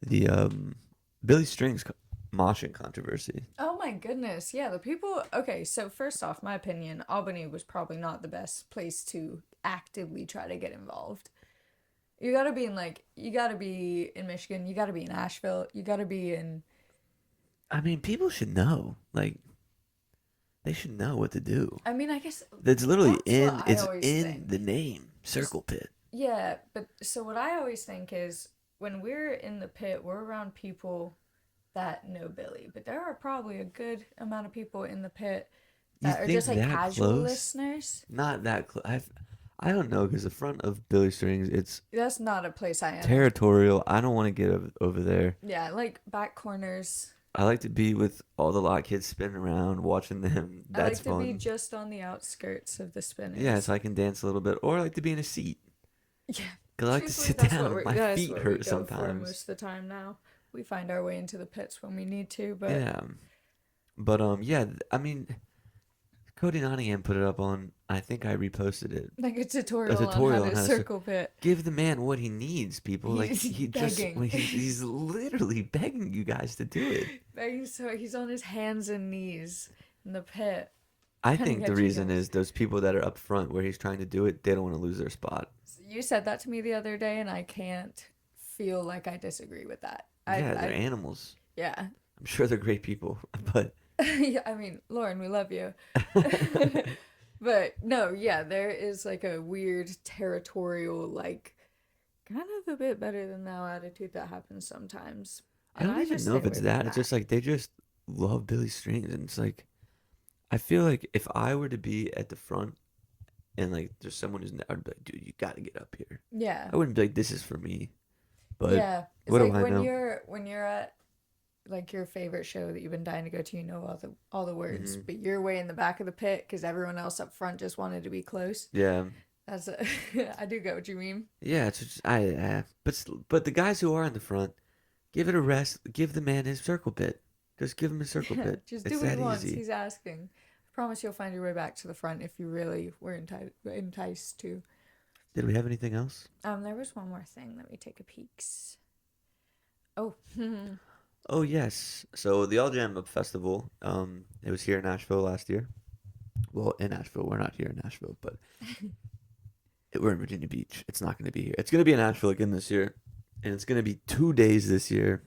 A: the Billy Strings moshing controversy.
C: Oh my goodness. Yeah, the people. Okay, so first off, my opinion, Albany was probably not the best place to actively try to get involved. You gotta be in Michigan, you gotta be in Asheville, you gotta be in.
A: I mean, people should know. Like, they should know what to do.
C: I mean, I guess.
A: That's literally
C: That's what I
A: it's
C: always
A: in
C: think.
A: the name, Circle Pit.
C: Yeah, but so what I always think is when we're in the pit, we're around people that know Billy, but there are probably a good amount of people in the pit
A: You
C: that are
A: think
C: just like
A: that
C: casual
A: close?
C: listeners.
A: Not that close. I don't know, because the front of Billy Strings, it's
C: That's not a place I am.
A: territorial. I don't want to get over there.
C: Yeah, like back corners.
A: I like to be with all the lot kids spinning around, watching them.
C: I
A: That's
C: like to
A: fun.
C: be just on the outskirts of the spinners.
A: Yeah, so I can dance a little bit, or I like to be in a seat.
C: Yeah.
A: Cause I like to
C: Truthfully,
A: sit
C: that's
A: down.
C: what we're-
A: My
C: that's
A: feet
C: what we
A: hurt
C: go for
A: sometimes.
C: most of the time now. We find our way into the pits when we need to, but
A: Yeah, but yeah. I mean, Cody Nottingham put it up on. I think I reposted it.
C: like a tutorial,
A: tutorial
C: on
A: on
C: how
A: how
C: to
A: to
C: circle pit.
A: Give the man what he needs, people. Like
C: He's
A: he just
C: begging.
A: he's literally begging you guys to do it.
C: So he's on his hands and knees in the pit.
A: I
C: Trying to
A: think the
C: get you
A: reason
C: guys.
A: is those people that are up front where he's trying to do it, they don't want to lose their spot.
C: You said that to me the other day, and I can't feel like I disagree with that.
A: Yeah, they're animals.
C: Yeah.
A: I'm sure they're great people, but
C: Yeah, I mean, Lauren, we love you. But no, yeah, there is like a weird territorial, like kind of a bit better than thou attitude that happens sometimes.
A: I don't even
C: just
A: know if
C: stay
A: it's
C: away
A: that.
C: from
A: It's just like they just love Billy Strings, and it's like I feel like if I were to be at the front and like there's someone who's, I'd be like, dude, you got to get up here.
C: Yeah.
A: I wouldn't be like, this is for me. But
C: Yeah. It's
A: what do
C: like
A: I
C: when
A: know?
C: you're at like your favorite show that you've been dying to go to, you know all the words,
A: Mm-hmm.
C: but you're way in the back of the pit because everyone else up front just wanted to be close.
A: Yeah,
C: I do get what you mean.
A: yeah. It's just, but the guys who are in the front, give it a rest. Give the man his circle pit. Just give him his circle
C: Yeah,
A: pit.
C: just
A: It's
C: do what he
A: that
C: wants.
A: easy.
C: He's asking. I promise you'll find your way back to the front if you really were enticed to.
A: Did we have anything else?
C: There was one more thing. Let me take a peek. Oh,
A: Oh yes. So the All Jam Up Festival, it was here in Nashville last year. Well, in Nashville, we're not here in Nashville, but we're in Virginia Beach. It's not going to be here. It's going to be in Nashville again this year, and it's going to be 2 days this year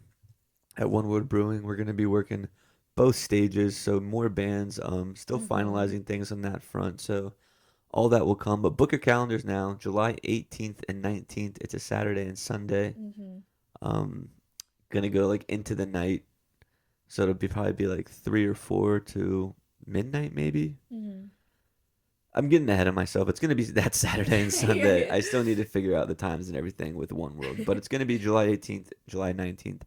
A: at One Wood Brewing. We're going to be working both stages, so more bands. Still finalizing things on that front, so all that will come. But book your calendars now. July 18th and 19th. It's a Saturday and Sunday. Gonna go like into the night, so it'll probably be like 3 or 4 to midnight maybe. I'm getting ahead of myself. It's gonna be that Saturday and Sunday. I still need to figure out the times and everything with One World, but it's gonna be July 18th, July 19th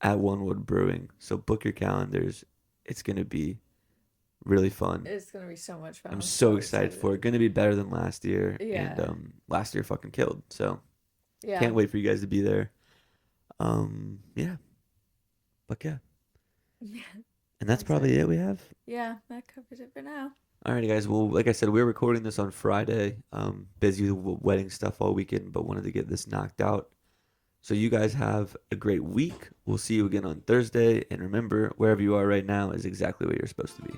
A: at One Wood Brewing. So book your calendars. It's gonna be really fun.
C: it's gonna be so much fun.
A: I'm so excited for it. Gonna be better than last year.
C: Yeah.
A: And last year fucking killed. So
C: Yeah.
A: can't wait for you guys to be there. Yeah. But yeah. And that's probably it we have.
C: Yeah, that covers it for now.
A: Alrighty, guys. Well, like I said, we're recording this on Friday. Busy with wedding stuff all weekend, but wanted to get this knocked out. So you guys have a great week. We'll see you again on Thursday. And remember, wherever you are right now is exactly where you're supposed to be.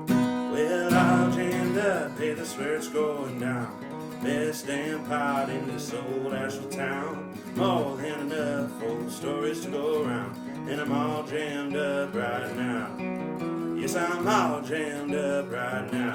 B: Well, all jammed up, hey, that's where it's going down. Best damn pot in this old Asheville town. More than enough old stories to go around. And I'm all jammed up right now. Yes, I'm all jammed up right now.